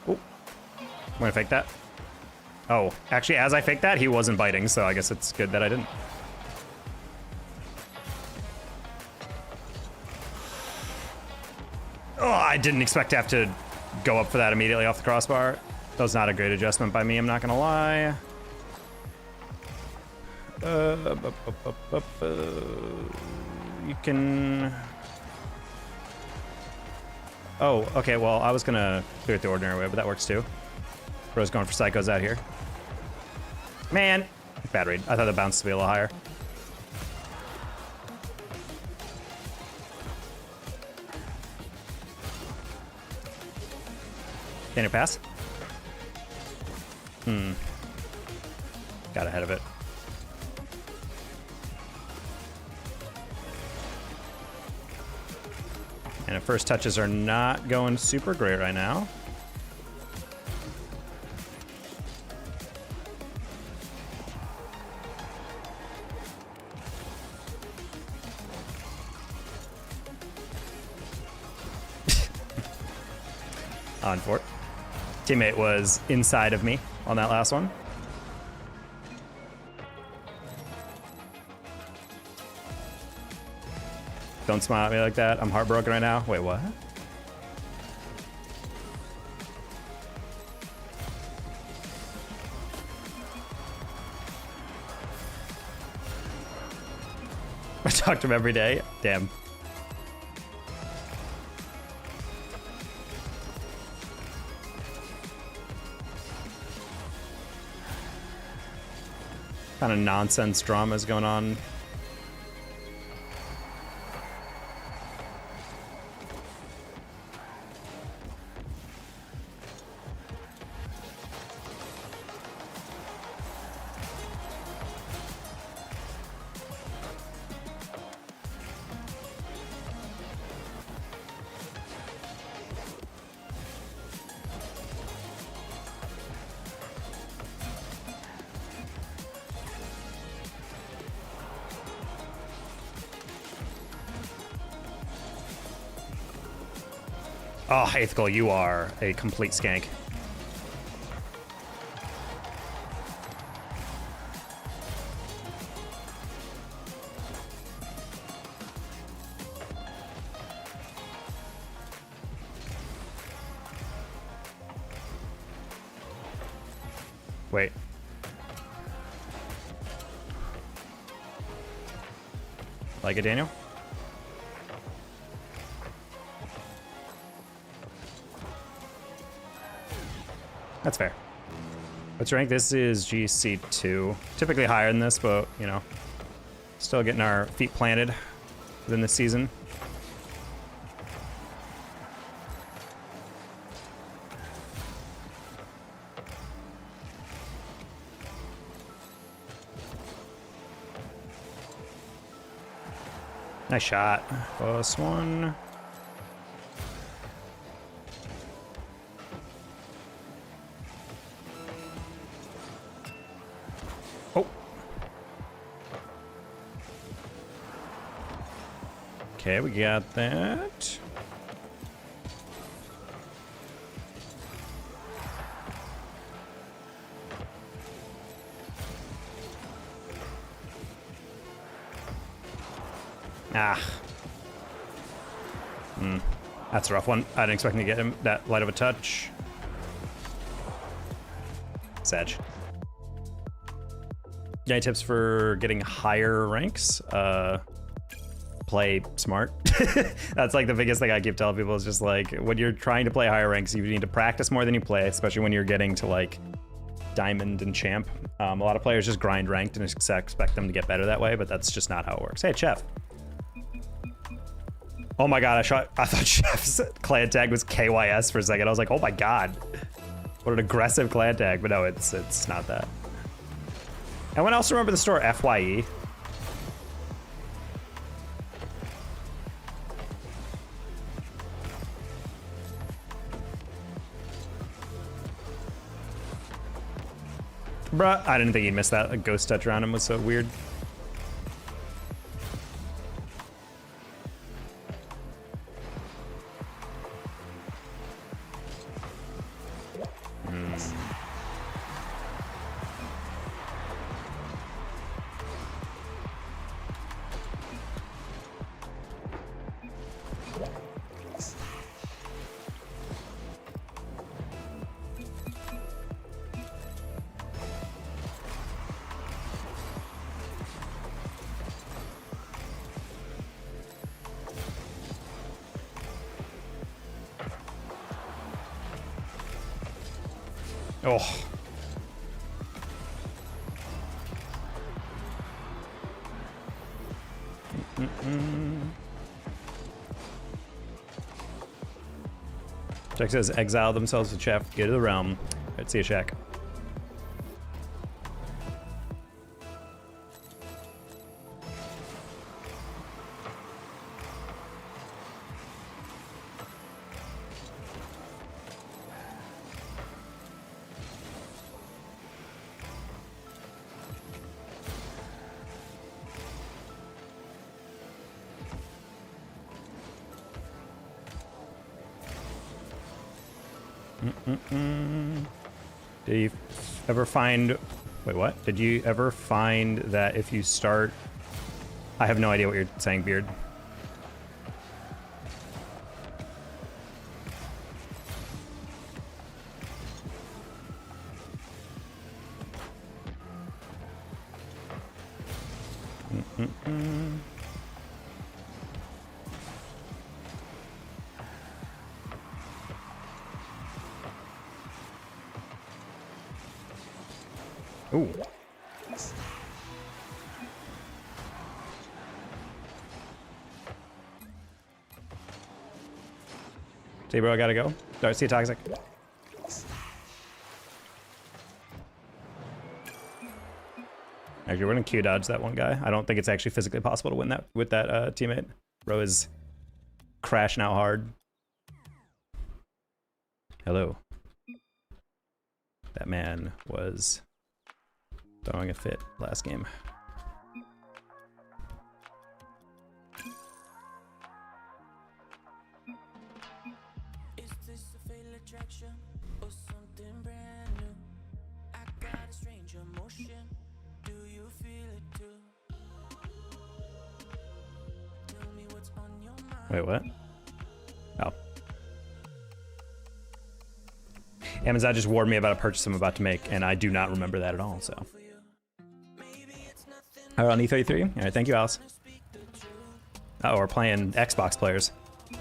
Oh, I'm gonna fake that. Oh, actually, as I faked that, he wasn't biting, so I guess it's good that I didn't. Oh, I didn't expect to have to go up for that immediately off the crossbar. That was not a great adjustment by me, I'm not gonna lie. You can... Oh, okay, well, I was gonna do it the ordinary way, but that works too. Bro's going for psychos out here. Man! Bad read. I thought the bounce would be a little higher. Can you pass? Got ahead of it. And first touches are not going super great right now. On for it. Teammate was inside of me on that last one. Don't smile at me like that. I'm heartbroken right now. Wait, what? I talk to him every day. Damn. Kind of nonsense dramas going on. Oh, Aethel, you are a complete skank. Wait. Like it, Daniel? That's fair. What's your rank? This is GC2. Typically higher than this, but, you know, still getting our feet planted within this season. Nice shot. Close one. Oh. Okay, we got that. Ah. That's a rough one. I didn't expect him to get him that light of a touch. Sag. Any tips for getting higher ranks? Play smart. That's like the biggest thing I keep telling people is just like, when you're trying to play higher ranks, you need to practice more than you play, especially when you're getting to like diamond and champ. A lot of players just grind ranked and expect them to get better that way, but that's just not how it works. Hey, Chef. Oh my god, I thought Chef's clan tag was KYS for a second. I was like, oh my god. What an aggressive clan tag, but no, it's not that. Anyone else remember the store FYE? Bruh, I didn't think he'd miss that. A ghost touch around him was so weird. Oh. Jack says, exile themselves to Chef, get to the realm. Alright, see you, Shaq. Did you ever find... Wait, what? Did you ever find that if you start... I have no idea what you're saying, Beard. Ooh. See, bro, I gotta go. Sorry, see you, Toxic. Actually, we're gonna Q dodge that one guy. I don't think it's actually physically possible to win that with that teammate. Bro is crashing out hard. Hello. That man was throwing a fit last game. Is this a fatal attraction or something brand new? I got a strange emotion. Do you feel it too? Tell me what's on your mind. Wait, what? Oh. Amazon just warned me about a purchase I'm about to make, and I do not remember that at all, so. All right, on E33. All right, thank you, Alice. Oh, we're playing Xbox players.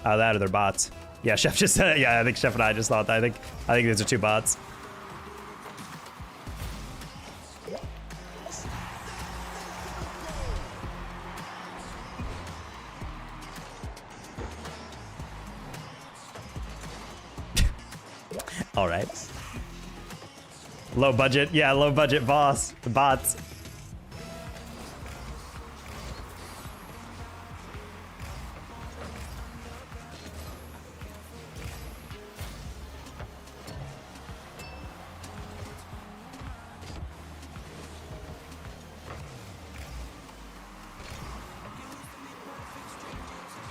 That or they're bots. Yeah, Chef just said it. Yeah, I think Chef and I just thought that. I think these are two bots. All right. Low budget. Yeah, low budget boss. The bots.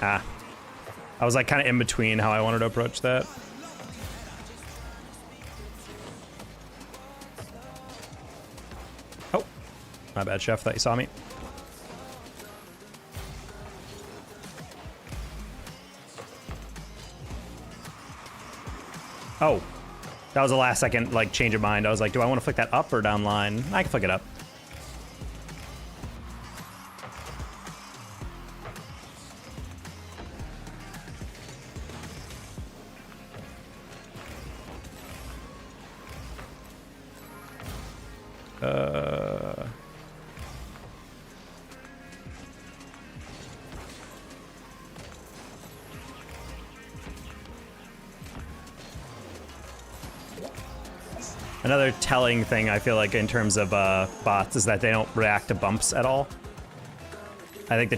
Ah. I was like kind of in between how I wanted to approach that. Oh. My bad, Chef. Thought you saw me. Oh. That was a last second, like, change of mind. I was like, do I want to flick that up or down line? I can flick it up. Another telling thing I feel like in terms of bots is that they don't react to bumps at all. I think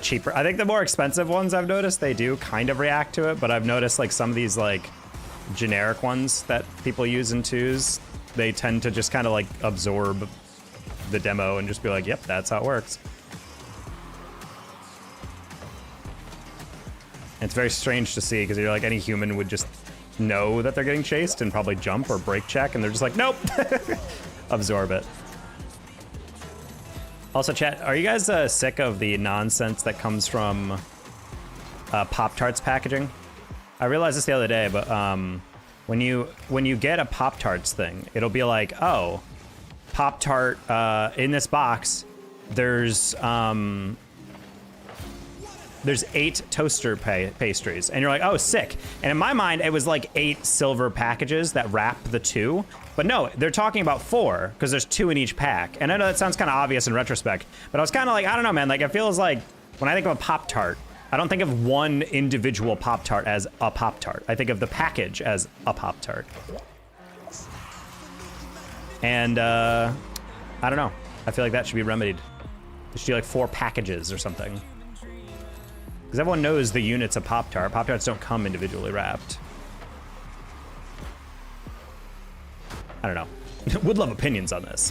the more expensive ones I've noticed, they do kind of react to it, but I've noticed like some of these like generic ones that people use in twos, they tend to just kind of like absorb the demo and just be like, yep, that's how it works. And it's very strange to see because you're like, any human would just know that they're getting chased and probably jump or brake check, and they're just like, nope, absorb it. Also, chat, are you guys sick of the nonsense that comes from Pop-Tarts packaging? I realized this the other day, but when you get a Pop-Tarts thing, it'll be like, oh, Pop-Tart in this box, there's 8 toaster pastries, and you're like, oh, sick. And in my mind, it was like 8 silver packages that wrap the 2. But no, they're talking about 4 because there's 2 in each pack. And I know that sounds kind of obvious in retrospect, but I was kind of like, I don't know, man. Like, it feels like when I think of a Pop-Tart, I don't think of one individual Pop-Tart as a Pop-Tart. I think of the package as a Pop-Tart. And I don't know. I feel like that should be remedied. They should do like 4 packages or something. Because everyone knows the units of Pop-Tart. Pop-Tarts don't come individually wrapped. I don't know. Would love opinions on this.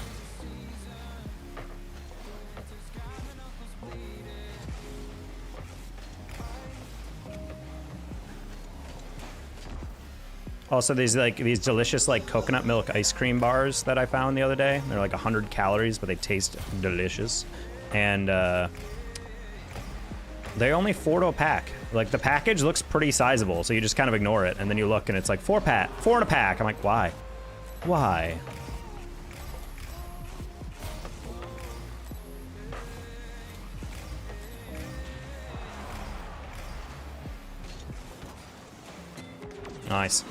Also, these delicious like coconut milk ice cream bars that I found the other day. They're like 100 calories, but they taste delicious. And they're only 4 to a pack. Like, the package looks pretty sizable, so you just kind of ignore it, and then you look and it's like 4 in a pack. I'm like, why? Why? Nice.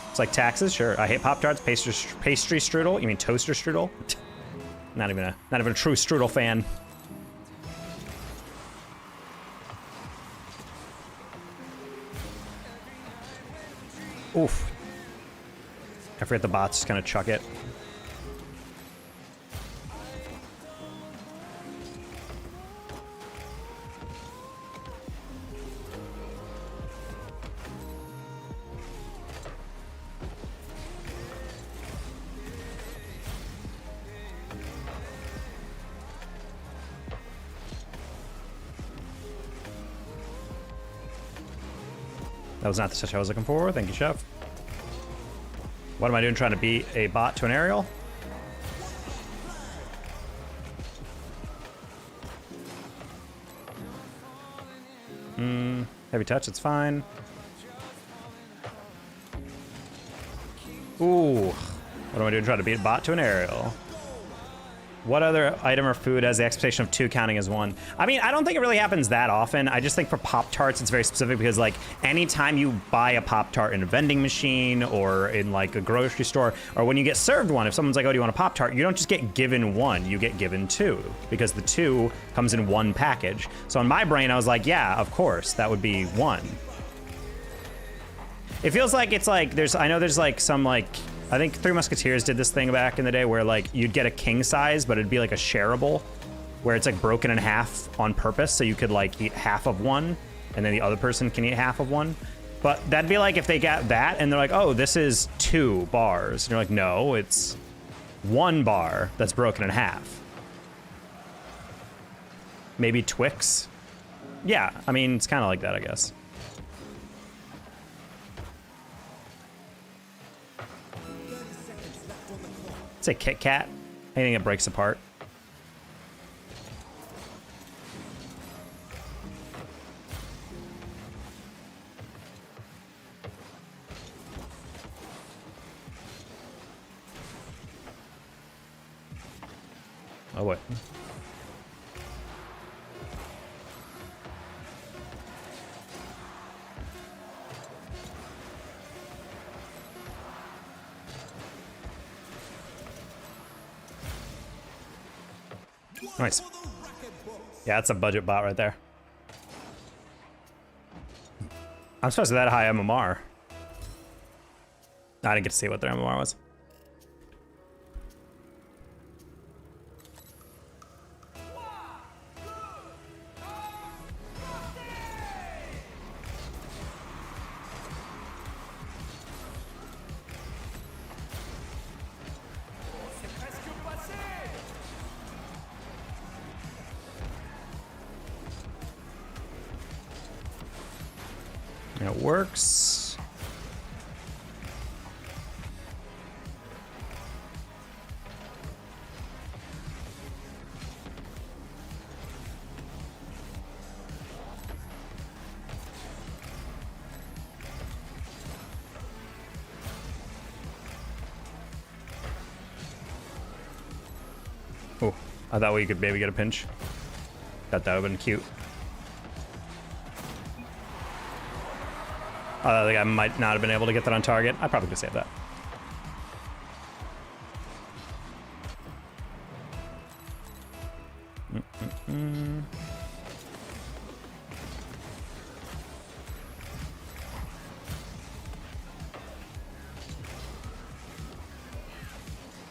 It's like taxes, sure. I hate Pop-Tarts, pastry strudel. You mean toaster strudel? Not even a true strudel fan. Oof. I forget the bot's just gonna chuck it. That was not the touch I was looking for. Thank you, Chef. What am I doing trying to beat a bot to an aerial? Heavy touch, it's fine. Ooh. What am I doing trying to beat a bot to an aerial? What other item or food has the expectation of 2 counting as 1? I mean, I don't think it really happens that often. I just think for Pop-Tarts, it's very specific because, like, anytime you buy a Pop-Tart in a vending machine or in, like, a grocery store, or when you get served one, if someone's like, oh, do you want a Pop-Tart? You don't just get given 1, you get given 2 because the 2 comes in 1 package. So in my brain, I was like, yeah, of course, that would be 1. It feels like it's like I know there's like some like, I think Three Musketeers did this thing back in the day where like you'd get a king size, but it'd be like a shareable where it's like broken in half on purpose. So you could like eat half of one and then the other person can eat half of one. But that'd be like if they got that and they're like, oh, this is 2 bars. And you're like, no, it's 1 bar that's broken in half. Maybe Twix. Yeah, I mean, it's kind of like that, I guess. Say Kit Kat. Anything that breaks apart. Oh, what? Nice. Yeah, that's a budget bot right there. I'm supposed to that high MMR. I didn't get to see what their MMR was. It works. Oh, I thought we could maybe get a pinch. Thought that would have been cute. I think I might not have been able to get that on target. I probably could save that.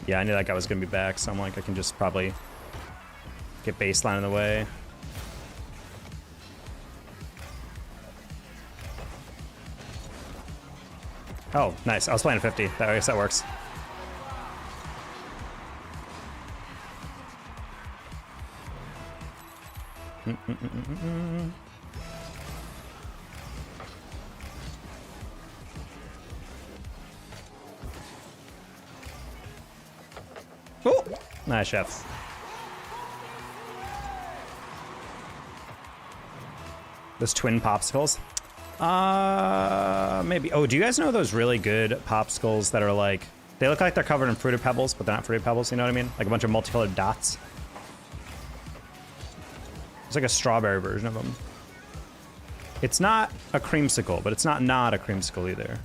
Yeah, I knew that guy was gonna be back, so I'm like, I can just probably get baseline in the way. Oh, nice. I was playing 50. I guess that works. Oh, nice, chef. Those twin popsicles. Maybe. Oh, do you guys know those really good popsicles that are like, they look like they're covered in Fruity Pebbles, but they're not Fruity Pebbles, you know what I mean? Like a bunch of multicolored dots. It's like a strawberry version of them. It's not a creamsicle, but it's not a creamsicle either.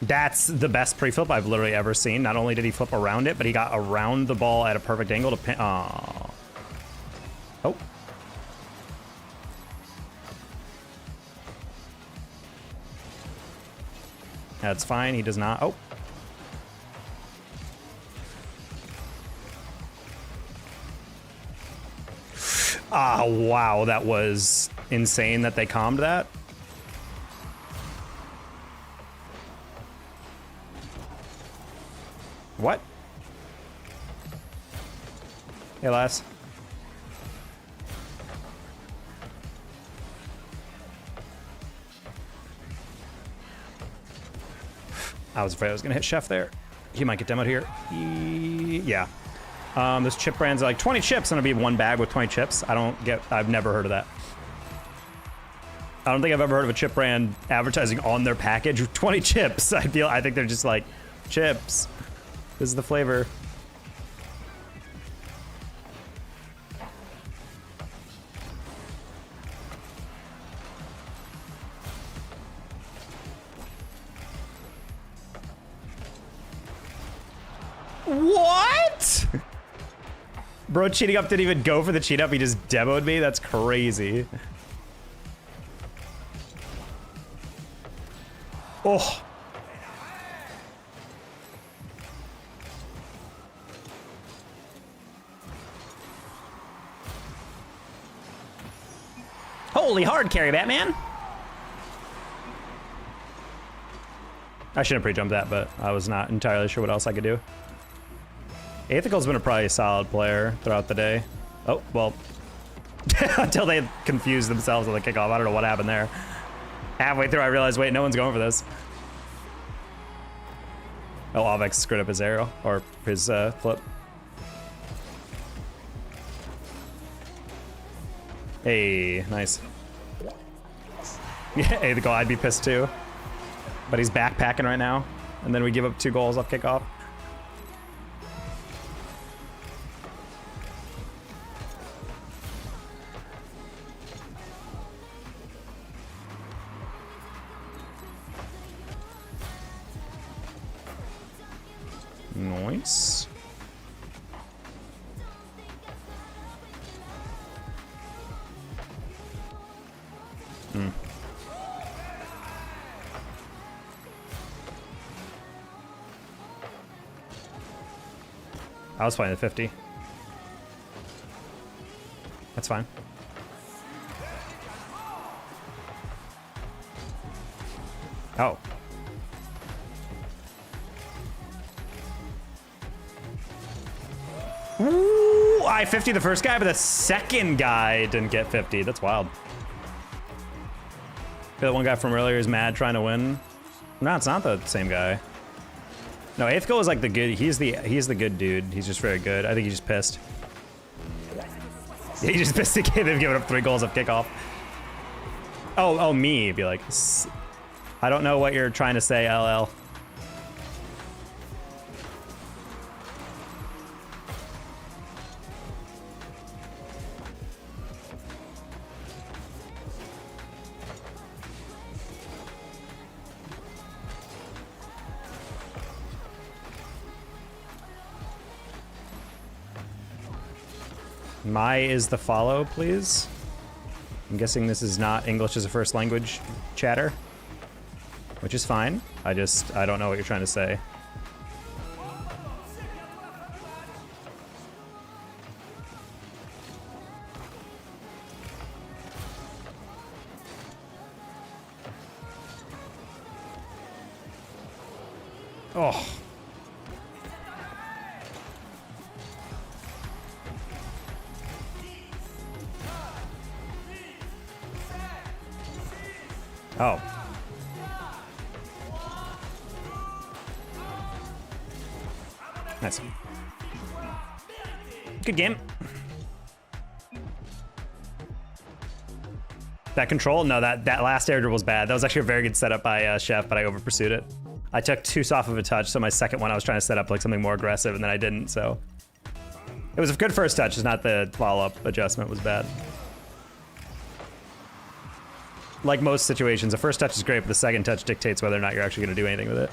That's the best pre-flip I've literally ever seen. Not only did he flip around it, but he got around the ball at a perfect angle to pin. Oh. Oh. That's fine. He does not. Oh. Ah, wow. That was insane that they calmed that. What? Hey, lass. I was afraid I was gonna hit Chef there. He might get demoed here. Yeah. This chip brand's like 20 chips and it'll be one bag with 20 chips. I've never heard of that. I don't think I've ever heard of a chip brand advertising on their package with 20 chips. I think they're just like, chips. This is the flavor. What? Bro, cheating up didn't even go for the cheat up. He just demoed me. That's crazy. Oh. Holy hard carry, Batman. I shouldn't pre-jump that, but I was not entirely sure what else I could do. Aethical's been a probably solid player throughout the day. Oh, well. Until they confused themselves with the kickoff. I don't know what happened there. Halfway through, I realized, wait, no one's going for this. Oh, Avex screwed up his arrow, or his flip. Hey, nice. Yeah, Aethical, I'd be pissed too. But he's backpacking right now. And then we give up 2 goals off kickoff. Nice. I was playing the 50. That's fine. Oh. Ooh, I 50 the first guy, but the second guy didn't get 50. That's wild. The one guy from earlier is mad trying to win. No, it's not the same guy. No, eighth goal is like the good. He's the good dude. He's just very good. I think he's just pissed. He just pissed to give him giving up 3 goals of kickoff. Oh, me. Be like, I don't know what you're trying to say, LL. My is the follow, please. I'm guessing this is not English as a first language chatter, which is fine. I don't know what you're trying to say. Oh. Oh. Nice. Good game. That control? No, that last air dribble was bad. That was actually a very good setup by Chef, but I over pursued it. I took too soft of a touch, so my second one I was trying to set up like something more aggressive, and then I didn't, so. It was a good first touch, just not the follow-up adjustment was bad. Like most situations, the first touch is great, but the second touch dictates whether or not you're actually going to do anything with it.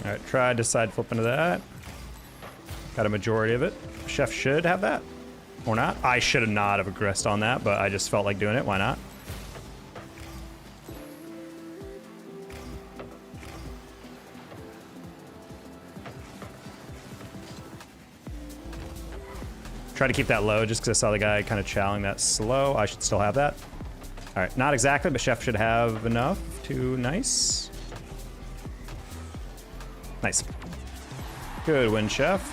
All right, try to side flip into that. Got a majority of it. Chef should have that, or not. I should have not have aggressed on that, but I just felt like doing it. Why not? Try to keep that low just because I saw the guy kind of chowing that slow. I should still have that. All right, not exactly, but Chef should have enough to nice. Nice. Good win, Chef.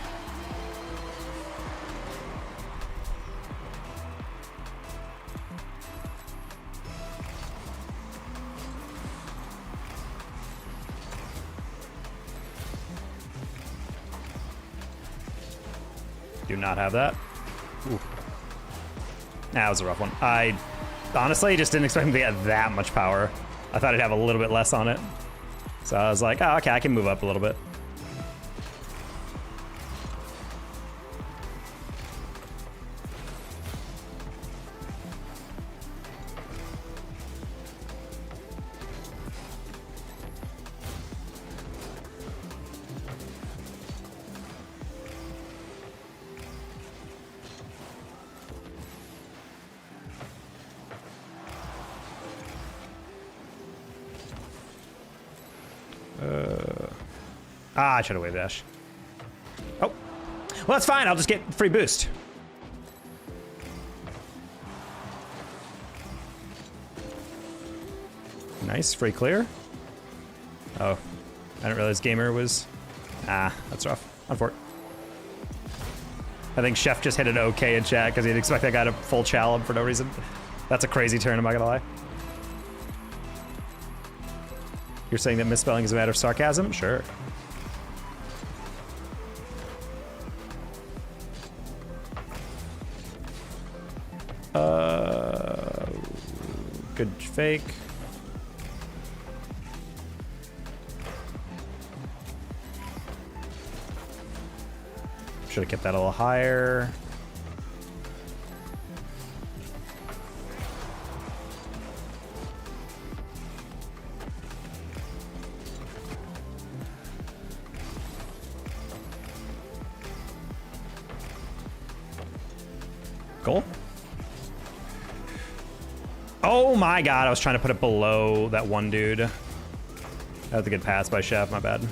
Do not have that. Ooh. That was a rough one. I honestly just didn't expect him to get that much power. I thought he'd have a little bit less on it. So I was like, oh, okay, I can move up a little bit. I tried to wave dash. Oh. Well, that's fine. I'll just get free boost. Nice. Free clear. Oh. I didn't realize Gamer was... Ah, that's rough. Unfortunate. I think Chef just hit an okay in chat because he'd expect that guy to full challenge for no reason. That's a crazy turn, I'm not gonna lie. You're saying that misspelling is a matter of sarcasm? Sure. Good fake. Should have kept that a little higher. Goal. Oh my god, I was trying to put it below that one dude. That was a good pass by Chef, my bad.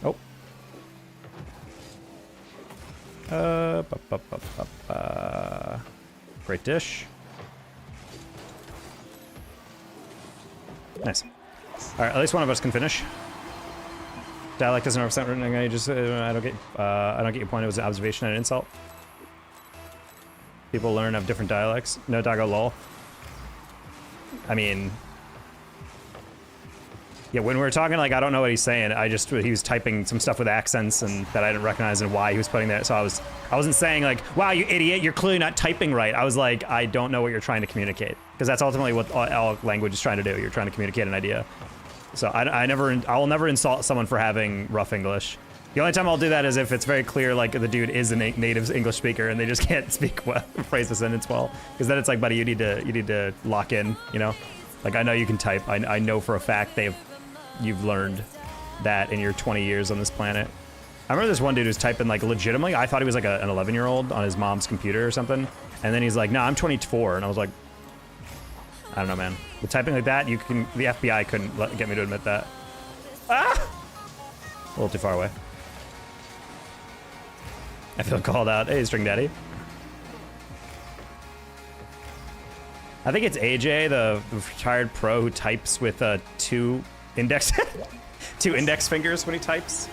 Oh. Great dish. Nice. All right, at least one of us can finish. Dialect doesn't represent. I just I don't get your point. It was an observation and an insult. People learn of different dialects. No doggo lol. I mean, yeah. When we were talking, like I don't know what he's saying. He was typing some stuff with accents and that I didn't recognize and why he was putting that. So I wasn't saying like, wow, you idiot, you're clearly not typing right. I was like, I don't know what you're trying to communicate, because that's ultimately what all language is trying to do. You're trying to communicate an idea. So I will never insult someone for having rough English. The only time I'll do that is if it's very clear, like the dude is a native English speaker and they just can't speak well, phrase the sentence well. Because then it's like, buddy, you need to lock in, you know? Like I know you can type. I know for a fact you've learned that in your 20 years on this planet. I remember this one dude who's typing like legitimately. I thought he was like an 11-year-old on his mom's computer or something. And then he's like, no, I'm 24. And I was like, I don't know, man. With typing like that, the FBI couldn't get me to admit that. Ah! A little too far away. I feel called out. Hey, String Daddy. I think it's AJ, the retired pro who types with two index fingers when he types.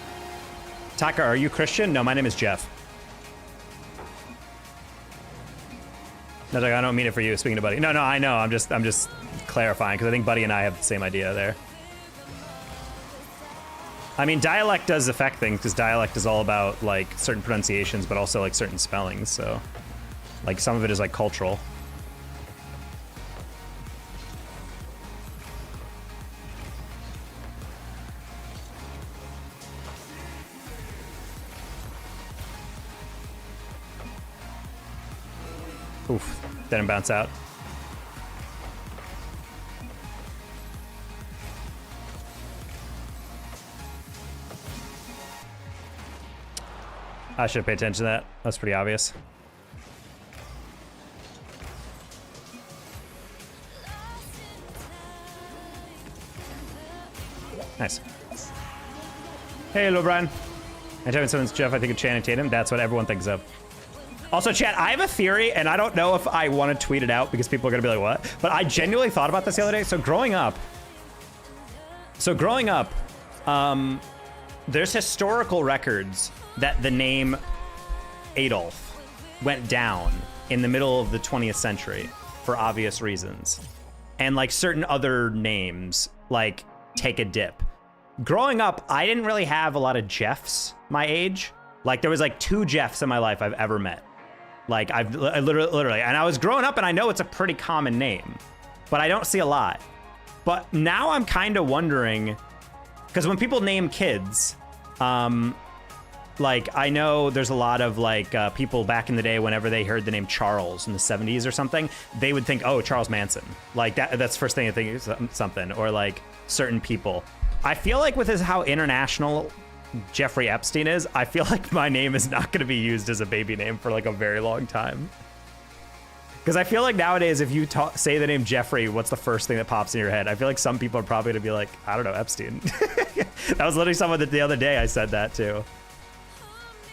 Taka, are you Christian? No, my name is Jeff. No, I don't mean it for you, speaking to Buddy. No, I know. I'm just clarifying, because I think Buddy and I have the same idea there. I mean, dialect does affect things, because dialect is all about, like, certain pronunciations, but also, like, certain spellings, so... Like, some of it is, like, cultural. Oof, didn't bounce out. I should have paid attention to that. That's pretty obvious. Nice. Hey, hello, Brian. Anytime someone's Jeff, I think of Channing Tatum. That's what everyone thinks of. Also, chat, I have a theory, and I don't know if I want to tweet it out because people are going to be like, what? But I genuinely thought about this the other day. So growing up, there's historical records that the name Adolf went down in the middle of the 20th century for obvious reasons. And like certain other names, like take a dip. Growing up, I didn't really have a lot of Jeffs my age. Like there was like 2 Jeffs in my life I've ever met. Like I literally, and I was growing up and I know it's a pretty common name, but I don't see a lot. But now I'm kind of wondering, because when people name kids, like I know there's a lot of like people back in the day, whenever they heard the name Charles in the 70s or something, they would think, oh, Charles Manson. Like that's the first thing I think is something, or like certain people. I feel like with how international Jeffrey Epstein is, I feel like my name is not going to be used as a baby name for like a very long time. Because I feel like nowadays, if you say the name Jeffrey, what's the first thing that pops in your head? I feel like some people are probably going to be like, I don't know, Epstein. That was literally someone that the other day I said that too.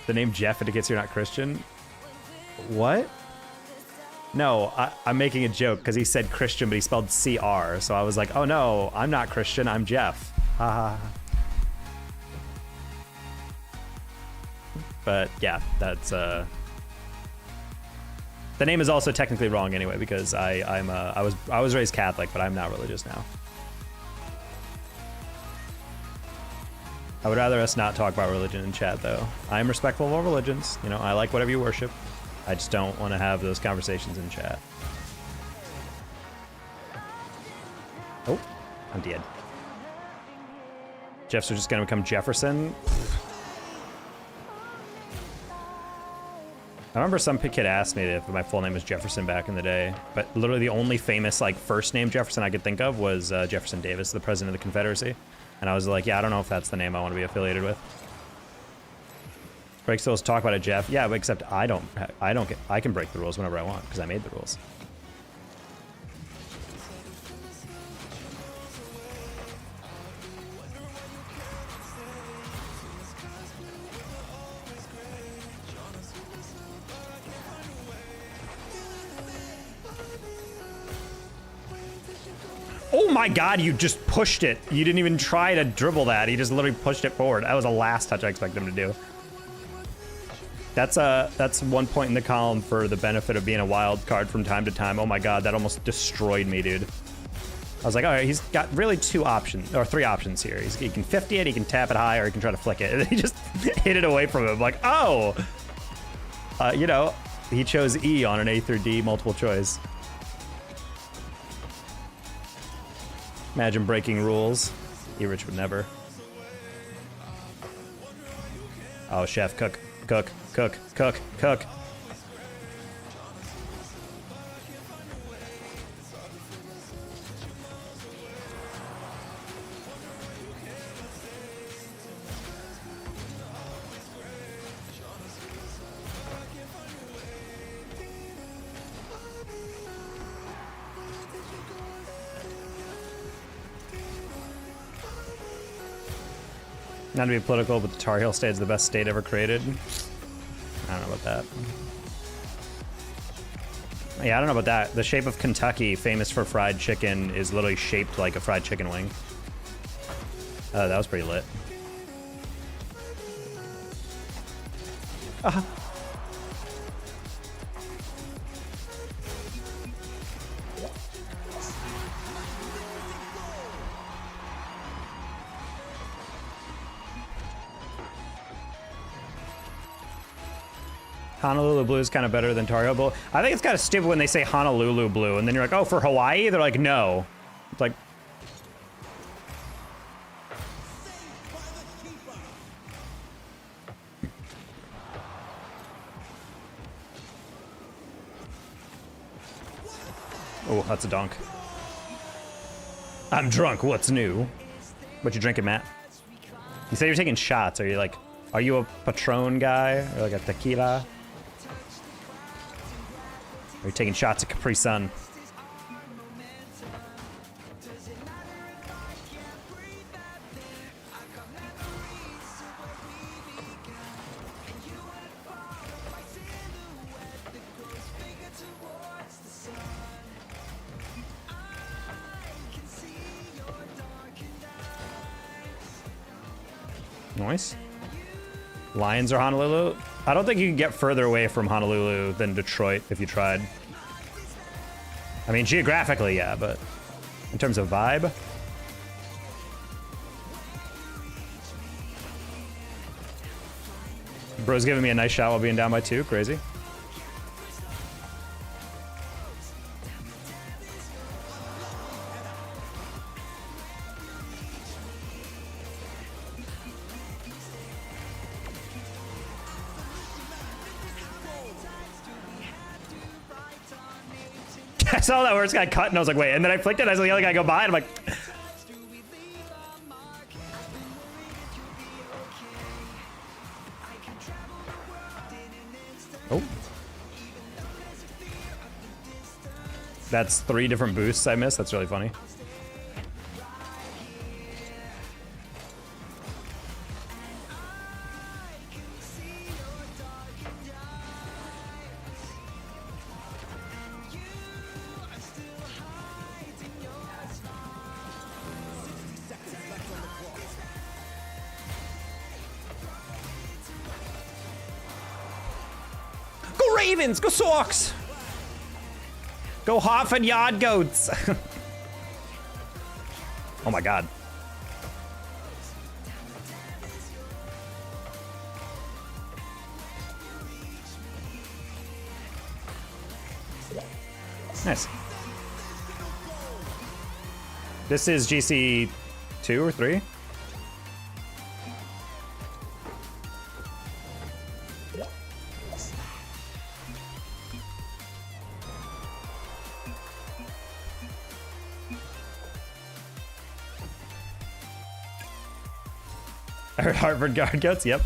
The name Jeff indicates you're not Christian. What? No, I'm making a joke because he said Christian, but he spelled CR. So I was like, oh no, I'm not Christian, I'm Jeff. Ha ha. But yeah, that's the name is also technically wrong anyway because I was raised Catholic, but I'm not religious now. I would rather us not talk about religion in chat though. I am respectful of all religions. You know, I like whatever you worship. I just don't want to have those conversations in chat. Oh, I'm dead. Jeff's just gonna become Jefferson. I remember some kid asked me if my full name was Jefferson back in the day, but literally the only famous like first name Jefferson I could think of was Jefferson Davis, the president of the Confederacy. And I was like, yeah, I don't know if that's the name I want to be affiliated with. Break the rules, talk about it, Jeff. Yeah, but except I can break the rules whenever I want because I made the rules. Oh my god, you just pushed it. You didn't even try to dribble that. He just literally pushed it forward. That was the last touch I expected him to do. That's 1 point in the column for the benefit of being a wild card from time to time. Oh my god, that almost destroyed me, dude. I was like, all right, he's got really three options here. He can 50 it, he can tap it high, or he can try to flick it. And he just hit it away from him. Like, oh! You know, he chose E on an A through D multiple choice. Imagine breaking rules. E-Rich would never. Oh, chef, cook, cook, cook, cook, cook. Not to be political, but the Tar Heel state is the best state ever created. I don't know about that. Yeah, I don't know about that. The shape of Kentucky, famous for fried chicken, is literally shaped like a fried chicken wing. That was pretty lit. Honolulu Blue is kind of better than Tar Heel Blue. I think it's kind of stupid when they say Honolulu Blue, and then you're like, oh, for Hawaii? They're like, no. It's like... Oh, that's a dunk. I'm drunk, what's new? What you drinking, Matt? You say you're taking shots. Are you like... Are you a Patron guy? Or like a tequila? Are you taking shots at Capri Sun? Nice. Lions or Honolulu? I don't think you can get further away from Honolulu than Detroit if you tried. I mean, geographically, yeah, but in terms of vibe. Bro's giving me a nice shot while being down by 2. Crazy. I saw that first guy cut and I was like, wait, and then I flicked it, I saw the other guy go by and I'm like... Oh. That's 3 different boosts I missed, that's really funny. Ravens! Go Sox! Go Hoff and Yard Goats! Oh my god. Nice. This is GC 2 or 3? I heard Harvard guard goats, yep.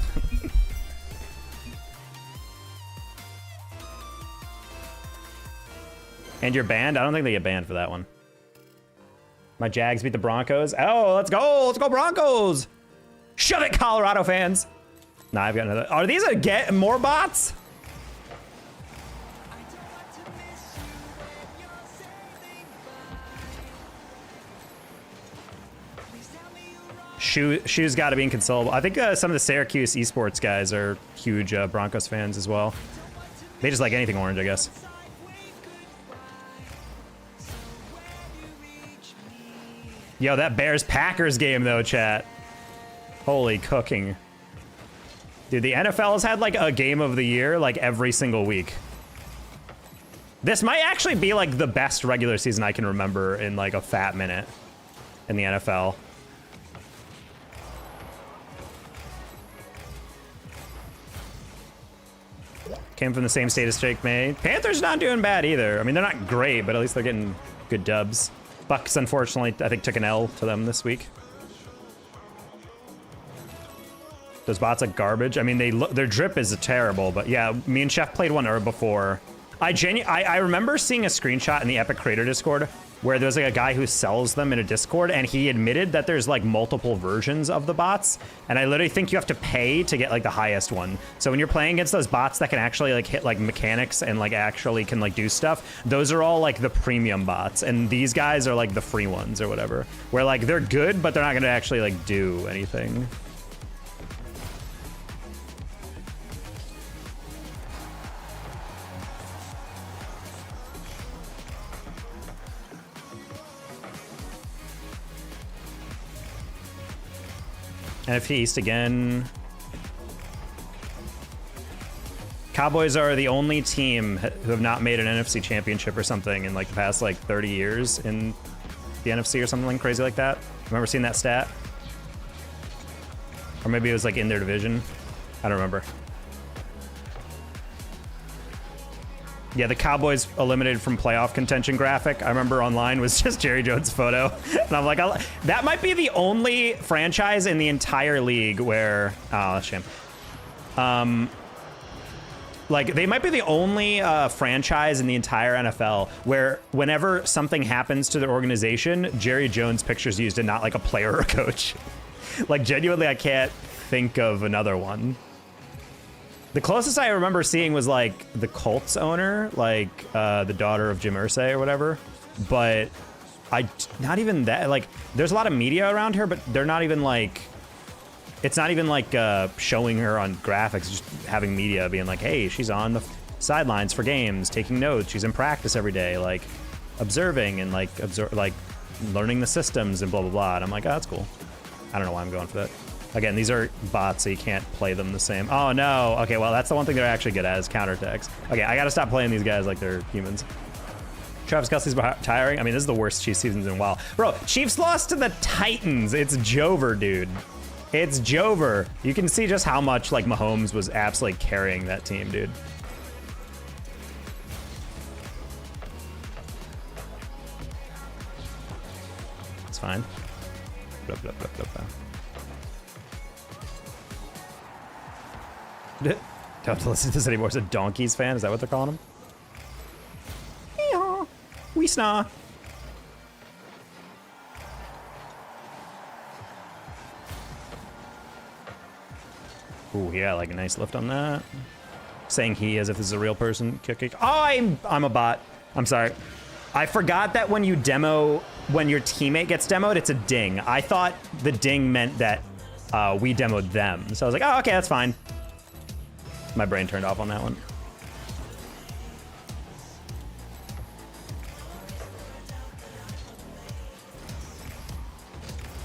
And you're banned? I don't think they get banned for that one. My Jags beat the Broncos. Oh, let's go! Let's go Broncos! Shove it, Colorado fans! Nah, I've got another. Are these get more bots? Shoe's got to be inconsolable. I think some of the Syracuse esports guys are huge Broncos fans as well. They just like anything orange, I guess. Yo, that Bears-Packers game, though, chat. Holy cooking. Dude, the NFL has had, like, a game of the year, like, every single week. This might actually be, like, the best regular season I can remember in, like, a fat minute in the NFL. Came from the same state as Jake May. Panthers not doing bad either. I mean, they're not great, but at least they're getting good dubs. Bucks, unfortunately, I think took an L to them this week. Those bots are garbage. I mean, their drip is terrible, but yeah, me and Chef played one herb before. I remember seeing a screenshot in the Epic Creator Discord where there's like a guy who sells them in a Discord, and he admitted that there's like multiple versions of the bots, and I literally think you have to pay to get like the highest one. So when you're playing against those bots that can actually like hit like mechanics and like actually can like do stuff, those are all like the premium bots, and these guys are like the free ones or whatever, where like they're good, but they're not gonna actually like do anything. NFC East again. Cowboys are the only team who have not made an NFC championship or something in like the past like 30 years in the NFC or something crazy like that. Remember seeing that stat? Or maybe it was like in their division. I don't remember. Yeah, the Cowboys eliminated from playoff contention graphic I remember online was just Jerry Jones' photo. And I'm like, that might be the only franchise in the entire league where, oh, that's a shame. Like, they might be the only franchise in the entire NFL where whenever something happens to their organization, Jerry Jones' picture's used and not like a player or a coach. Like, genuinely, I can't think of another one. The closest I remember seeing was like the Colts owner, like the daughter of Jim Irsay or whatever. But not even that. Like, there's a lot of media around her, but they're not even like. It's not even like showing her on graphics, just having media being like, hey, she's on the sidelines for games, taking notes. She's in practice every day, like observing and like learning the systems and blah blah blah. And I'm like, oh, that's cool. I don't know why I'm going for that. Again, these are bots, so you can't play them the same. Oh, no. Okay, well, that's the one thing they're actually good at is counterattacks. Okay, I gotta stop playing these guys like they're humans. Travis Kelce's tiring. I mean, this is the worst Chiefs seasons in a while. Bro, Chiefs lost to the Titans. It's Jover, dude. It's Jover. You can see just how much, like, Mahomes was absolutely carrying that team, dude. It's fine. Blah, blah, blah, blah, blah. Don't have to listen to this anymore. It's a Donkeys fan. Is that what they're calling him? Yeehaw. We snaw. Ooh, yeah, like a nice lift on that. Saying he as if this is a real person. Kick. Oh, I'm a bot. I'm sorry. I forgot that when you demo, when your teammate gets demoed, it's a ding. I thought the ding meant that we demoed them. So I was like, oh, okay, that's fine. My brain turned off on that one.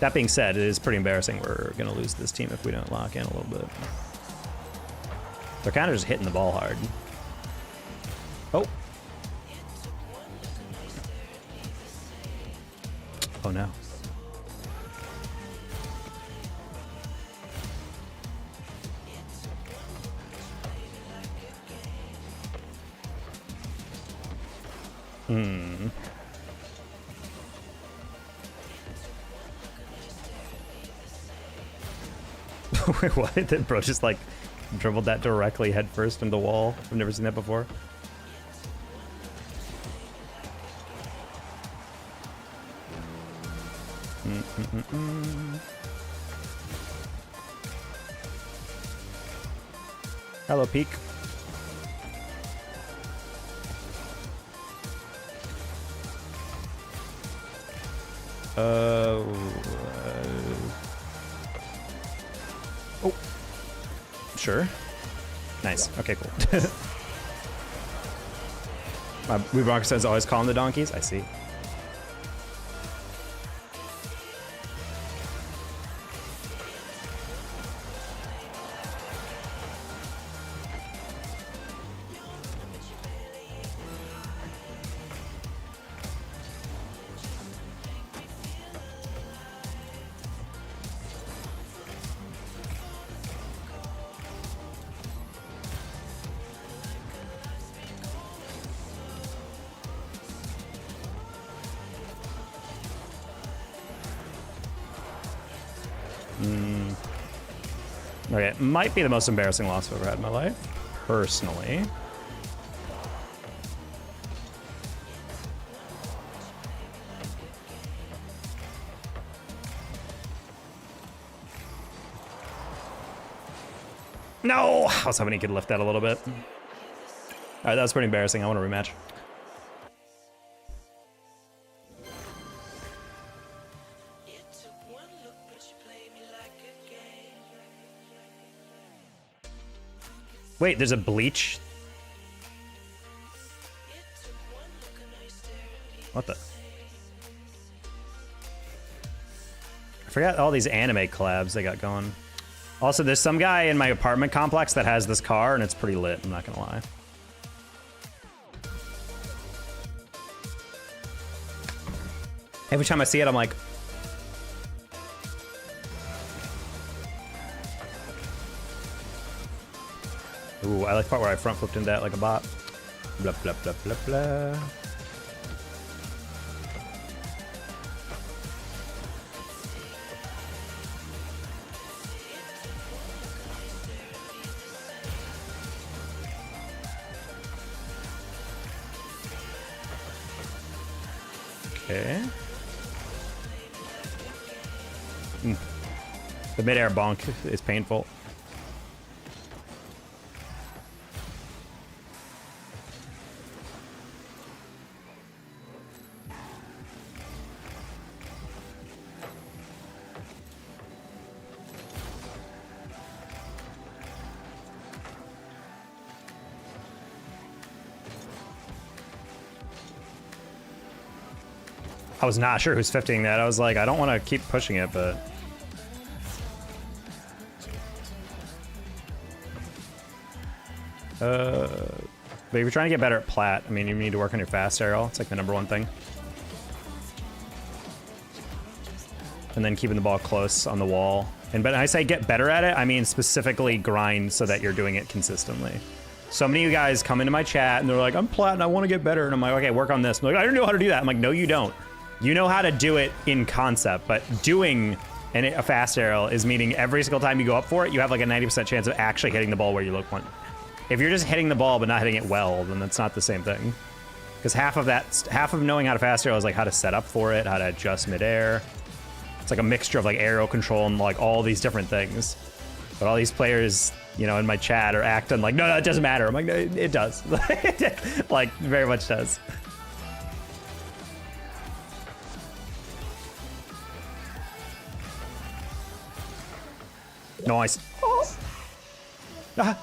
That being said, it is pretty embarrassing. We're going to lose this team if we don't lock in a little bit. They're kind of just hitting the ball hard. Oh. Oh no. Hmm. Wait, what? Did bro just like dribbled that directly headfirst into the wall? I've never seen that before. Hello, Peak. Oh. Sure. Nice. Okay, cool. We Bronx says always calling the donkeys. I see. Okay, it might be the most embarrassing loss I've ever had in my life, personally. No! I was hoping he could lift that a little bit. All right, that was pretty embarrassing. I want a rematch. Wait, there's a bleach? What the? I forgot all these anime collabs they got going. Also, there's some guy in my apartment complex that has this car, and it's pretty lit, I'm not gonna lie. Every time I see it, I'm like... Ooh, I like the part where I front flipped into that like a bot. Blah, blah, blah, blah, blah. Okay. The mid-air bonk is painful. I was not sure who's 50ing that. I was like, I don't want to keep pushing it, but... But if you're trying to get better at plat, I mean, you need to work on your fast aerial. It's like the #1 thing. And then keeping the ball close on the wall. And but I say get better at it, I mean specifically grind so that you're doing it consistently. So many of you guys come into my chat and they're like, I'm plat and I want to get better. And I'm like, okay, work on this. I'm like, I don't know how to do that. I'm like, no, you don't. You know how to do it in concept, but doing a fast aerial is meaning every single time you go up for it, you have like a 90% chance of actually hitting the ball where you look one. If you're just hitting the ball but not hitting it well, then that's not the same thing. Because half of knowing how to fast aerial is like how to set up for it, how to adjust midair. It's like a mixture of like aerial control and like all these different things. But all these players, you know, in my chat are acting like, no, it doesn't matter. I'm like, no, it does. Like, very much does. Nice. Oh. Ah.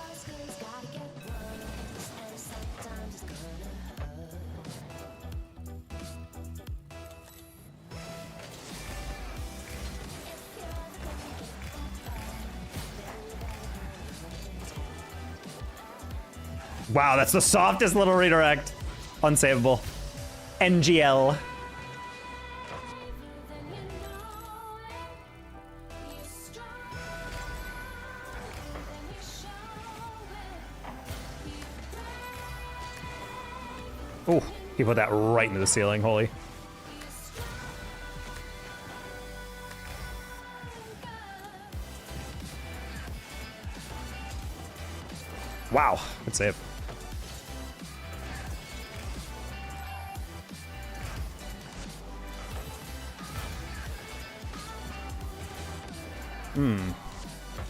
Wow, that's the softest little redirect. Unsavable. NGL. Ooh, he put that right into the ceiling, holy. Wow, good save.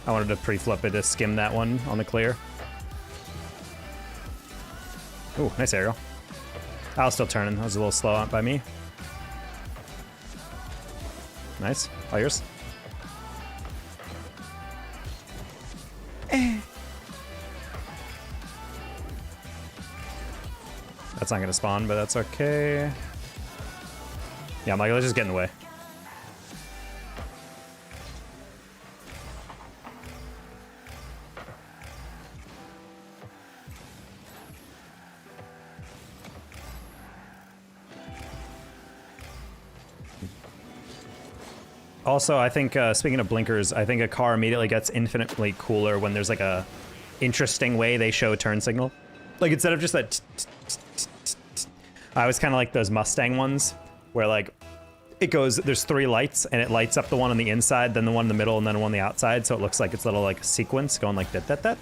I wanted to pre-flip it to skim that one on the clear. Ooh, nice aerial. I was still turning. That was a little slow out by me. Nice. All yours. That's not gonna spawn, but that's okay. Yeah, Michael, let's just get in the way. Also, I think, speaking of blinkers, I think a car immediately gets infinitely cooler when there's like a interesting way they show turn signal. Like instead of just that I always kind of like those Mustang ones where like it goes, there's 3 lights and it lights up the one on the inside, then the one in the middle, and then one on the outside. So it looks like it's a little like sequence going like that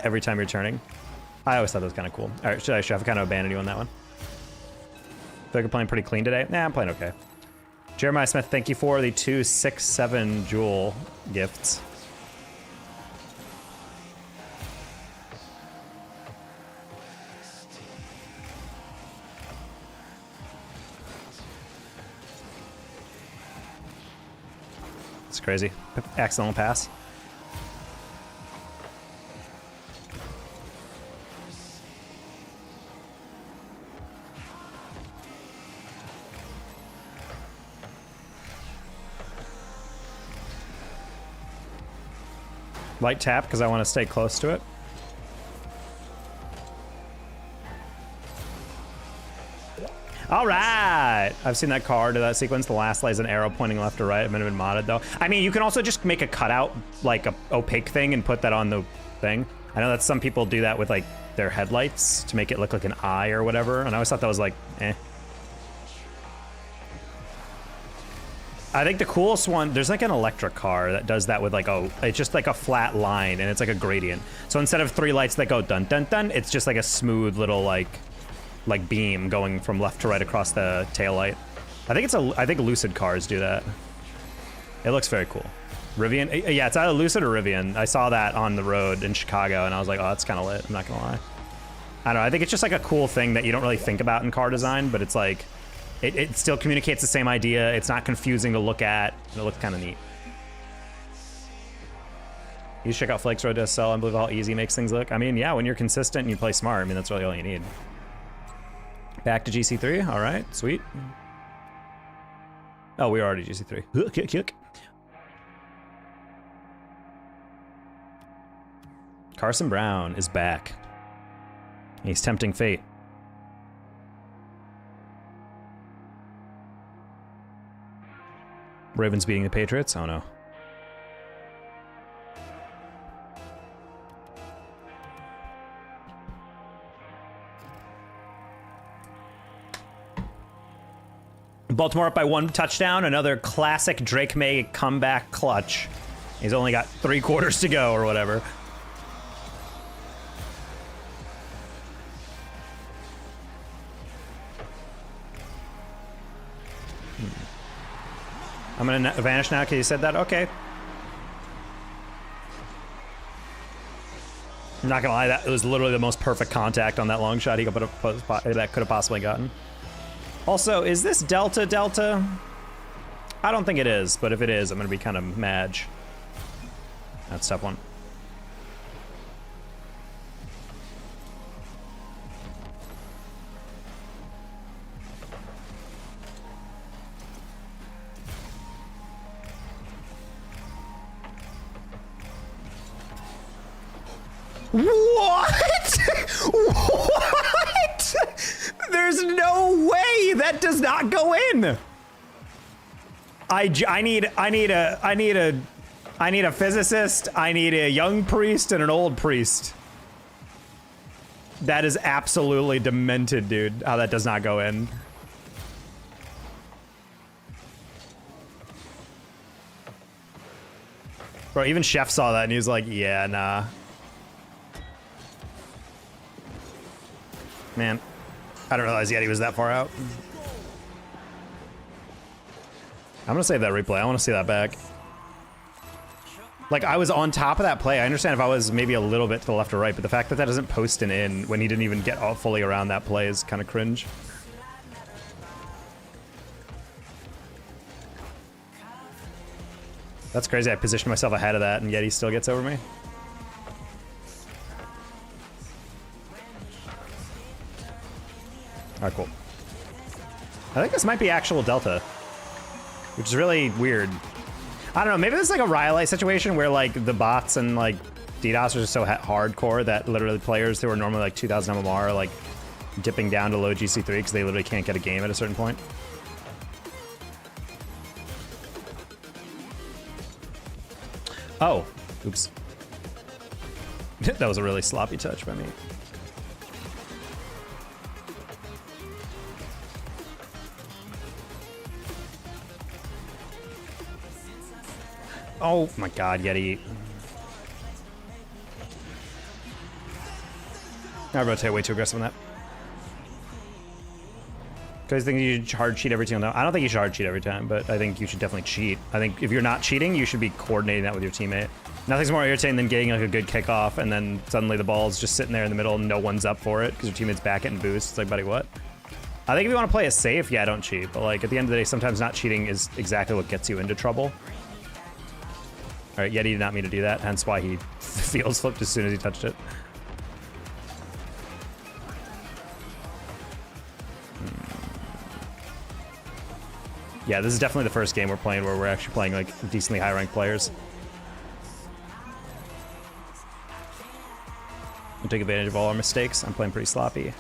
every time you're turning. I always thought that was kind of cool. All right, should I kind of abandon you on that one? I feel like you're playing pretty clean today. Nah, I'm playing okay. Jeremiah Smith, thank you for the 2, 6, 7 jewel gifts. It's crazy. Accidental pass. Light tap because I want to stay close to it. All right. I've seen that car do that sequence. The last lays an arrow pointing left or right. It might have been modded though. I mean, you can also just make a cutout, like a opaque thing, and put that on the thing. I know that some people do that with like their headlights to make it look like an eye or whatever. And I always thought that was like, eh. I think the coolest one, there's like an electric car that does that with like, it's just like a flat line and it's like a gradient. So instead of 3 lights that go dun dun dun, it's just like a smooth little like beam going from left to right across the tail light. I think Lucid cars do that. It looks very cool. Rivian, yeah, it's either Lucid or Rivian. I saw that on the road in Chicago and I was like, oh, that's kind of lit. I'm not gonna lie. I don't know, I think it's just like a cool thing that you don't really think about in car design, but it's like, it still communicates the same idea. It's not confusing to look at. And it looks kind of neat. You should check out Flake's Road to SSL. I believe how easy it makes things look. I mean, yeah, when you're consistent and you play smart, I mean, that's really all you need. Back to GC3. All right, sweet. Oh, we were already GC3. Carson Brown is back. He's tempting fate. Ravens beating the Patriots? Oh no. Baltimore up by 1 touchdown. Another classic Drake May comeback clutch. He's only got 3 quarters to go or whatever. I'm gonna vanish now because you said that. Okay. I'm not gonna lie, that it was literally the most perfect contact on that long shot he could that could have possibly gotten. Also, is this Delta? I don't think it is, but if it is, I'm gonna be kind of mad. That's a tough one. What? What? There's no way that does not go in. I need a physicist. I need a young priest and an old priest. That is absolutely demented, dude. How that does not go in. Bro, even Chef saw that and he was like, yeah, nah. Man, I didn't realize yet he was that far out. I'm gonna save that replay. I wanna see that back. Like, I was on top of that play. I understand if I was maybe a little bit to the left or right, but the fact that that doesn't post an in when he didn't even get all fully around that play is kind of cringe. That's crazy. I positioned myself ahead of that, and yet he still gets over me. Alright, cool. I think this might be actual Delta, which is really weird. I don't know, maybe this is like a Rhyolite situation where like the bots and like DDoS are just so hardcore that literally players who are normally like 2000 MMR are like dipping down to low GC3 because they literally can't get a game at a certain point. Oh, oops. That was a really sloppy touch by me. Oh my god, Yeti. I rotate way too aggressive on that. Because I think you should hard cheat every single time. I don't think you should hard cheat every time, but I think you should definitely cheat. I think if you're not cheating, you should be coordinating that with your teammate. Nothing's more irritating than getting like a good kickoff and then suddenly the ball's just sitting there in the middle and no one's up for it because your teammate's back getting boost. It's like, buddy, what? I think if you want to play it safe, yeah, don't cheat. But like at the end of the day, sometimes not cheating is exactly what gets you into trouble. All right, Yeti did not mean to do that, hence why he fields flipped as soon as he touched it. Yeah, this is definitely the first game we're playing where we're actually playing like decently high-ranked players. We'll take advantage of all our mistakes. I'm playing pretty sloppy.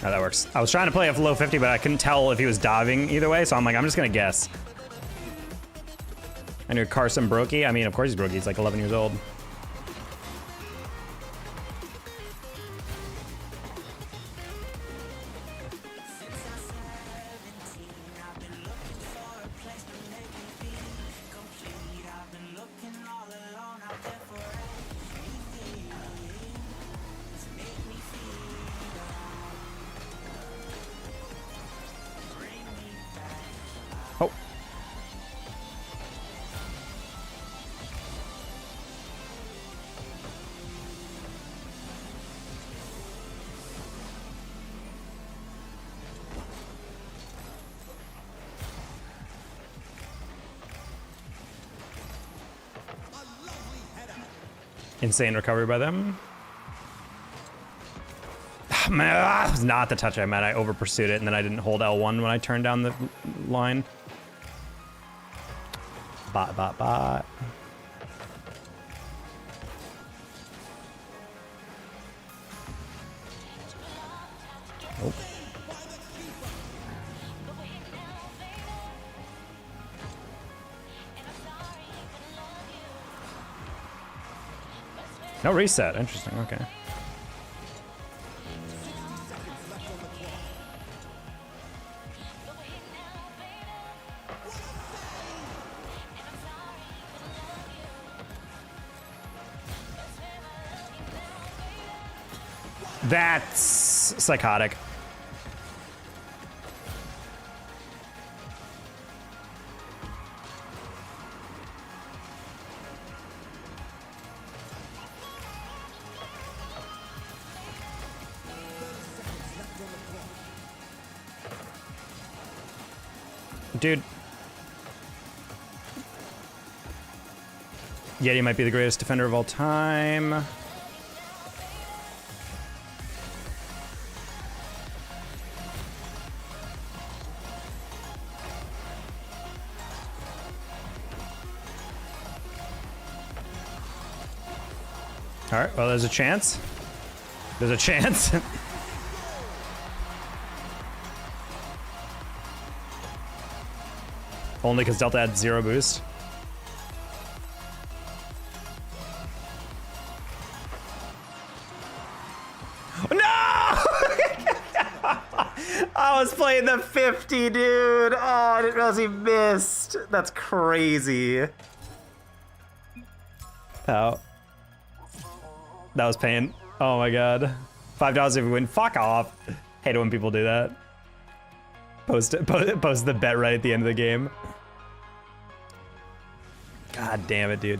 Oh, that works. I was trying to play a low 50, but I couldn't tell if he was diving either way, so I'm like, I'm just gonna guess. I knew Carson Brokey. I mean, of course he's Brokey. He's like 11 years old. Oh. Insane recovery by them. Man, that was not the touch I meant. I over pursued it and then I didn't hold L1 when I turned down the line. Bot, bot, bot. Oh. No reset. Interesting. Okay. That's psychotic. Dude. Yeti might be the greatest defender of all time. All right, well, there's a chance. There's a chance. Only because Delta had 0 boost. No! I was playing the 50, dude. Oh, I didn't realize he missed. That's crazy. Oh. That was pain. Oh my god. $5 if we win. Fuck off. Hate it when people do that. Post the bet right at the end of the game. God damn it, dude.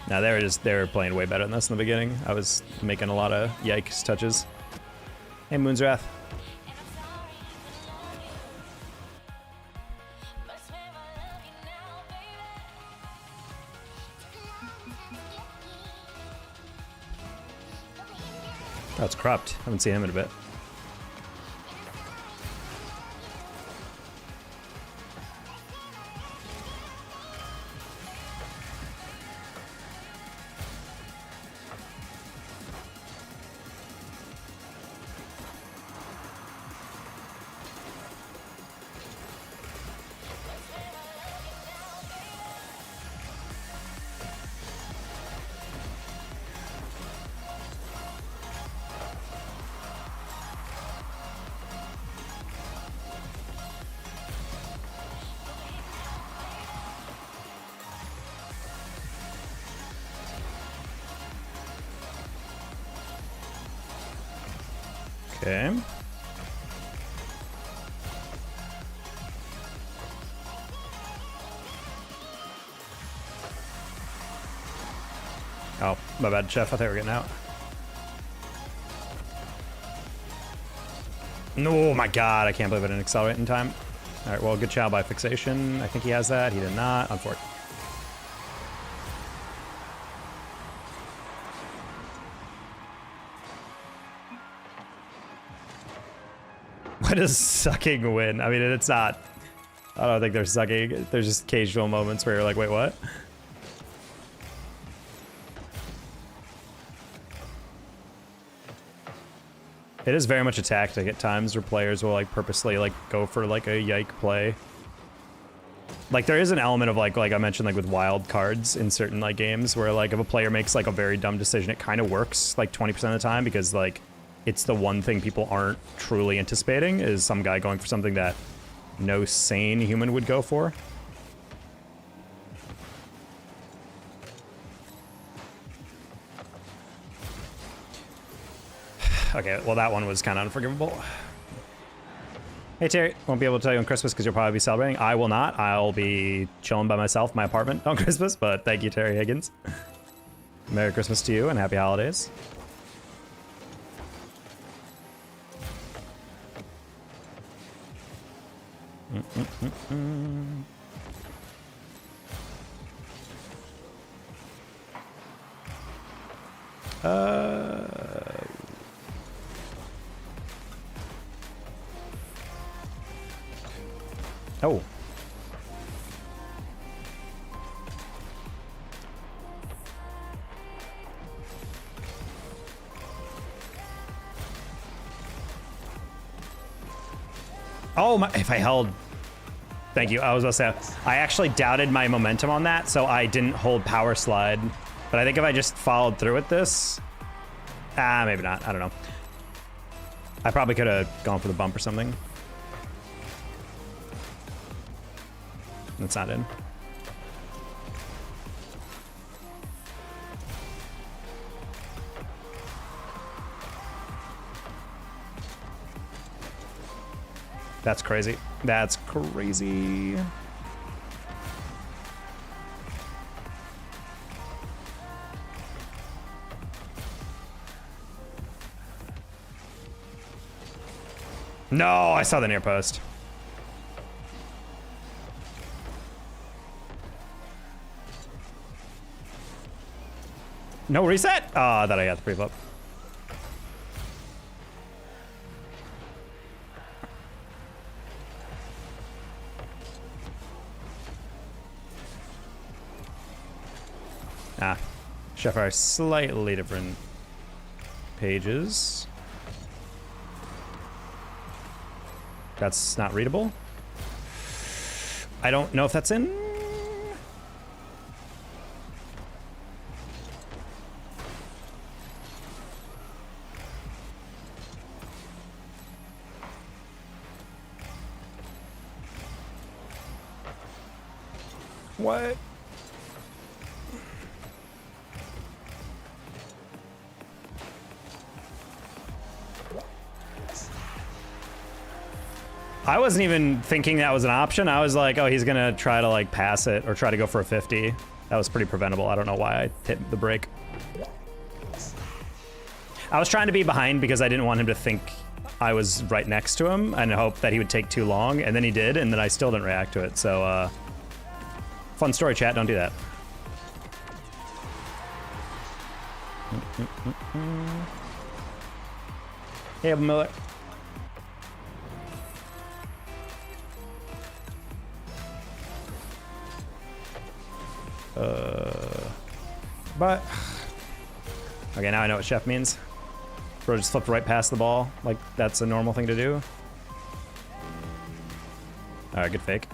No, they were playing way better than this in the beginning. I was making a lot of yikes touches. Hey, Moon's Wrath. That's corrupt. Haven't seen him in a bit. Okay. Oh, my bad, Chef. I thought we were getting out. No, my god, I can't believe I didn't accelerate in time. All right, well, good chow by fixation. I think he has that. He did not. Unfortunate. What does sucking win? I mean, it's not. I don't think they're sucking. There's just occasional moments where you're like, wait, what? It is very much a tactic at times where players will like purposely like go for like a yike play. Like there is an element of like I mentioned, like with wild cards in certain like games where like if a player makes like a very dumb decision, it kind of works like 20% of the time because like it's the one thing people aren't truly anticipating is some guy going for something that no sane human would go for. Okay, well that one was kind of unforgivable. Hey Terry, won't be able to tell you on Christmas because you'll probably be celebrating. I will not. I'll be chilling by myself in my apartment on Christmas, but thank you, Terry Higgins. Merry Christmas to you and happy holidays. Oh. Oh, my, if I held... Thank you. I was about to say, I actually doubted my momentum on that, so I didn't hold power slide. But I think if I just followed through with this... maybe not. I don't know. I probably could have gone for the bump or something. That's not in. That's crazy. That's crazy. No, I saw the near post. No reset? Ah, that I got the pre-flip. Ah, Chef are slightly different pages. That's not readable. I don't know if that's in. What? I wasn't even thinking that was an option. I was like, oh, he's gonna try to like pass it or try to go for a 50. That was pretty preventable. I don't know why I hit the brake. I was trying to be behind because I didn't want him to think I was right next to him and hope that he would take too long, and then he did, and then I still didn't react to it. So, fun story, chat. Don't do that. Hey, Miller. But okay, now I know what chef means. Bro just flipped right past the ball, like that's a normal thing to do. All right, good fake.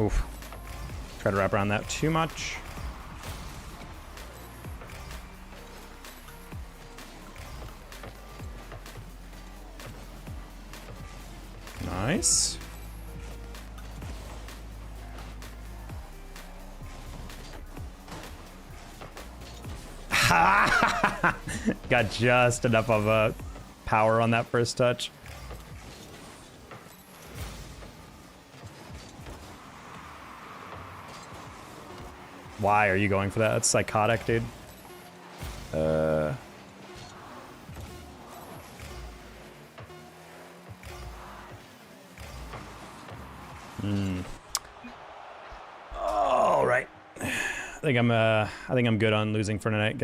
Oof. Try to wrap around that too much. Nice. Got just enough of a power on that first touch. Why are you going for that? That's psychotic, dude. All right. I think I'm good on losing for tonight.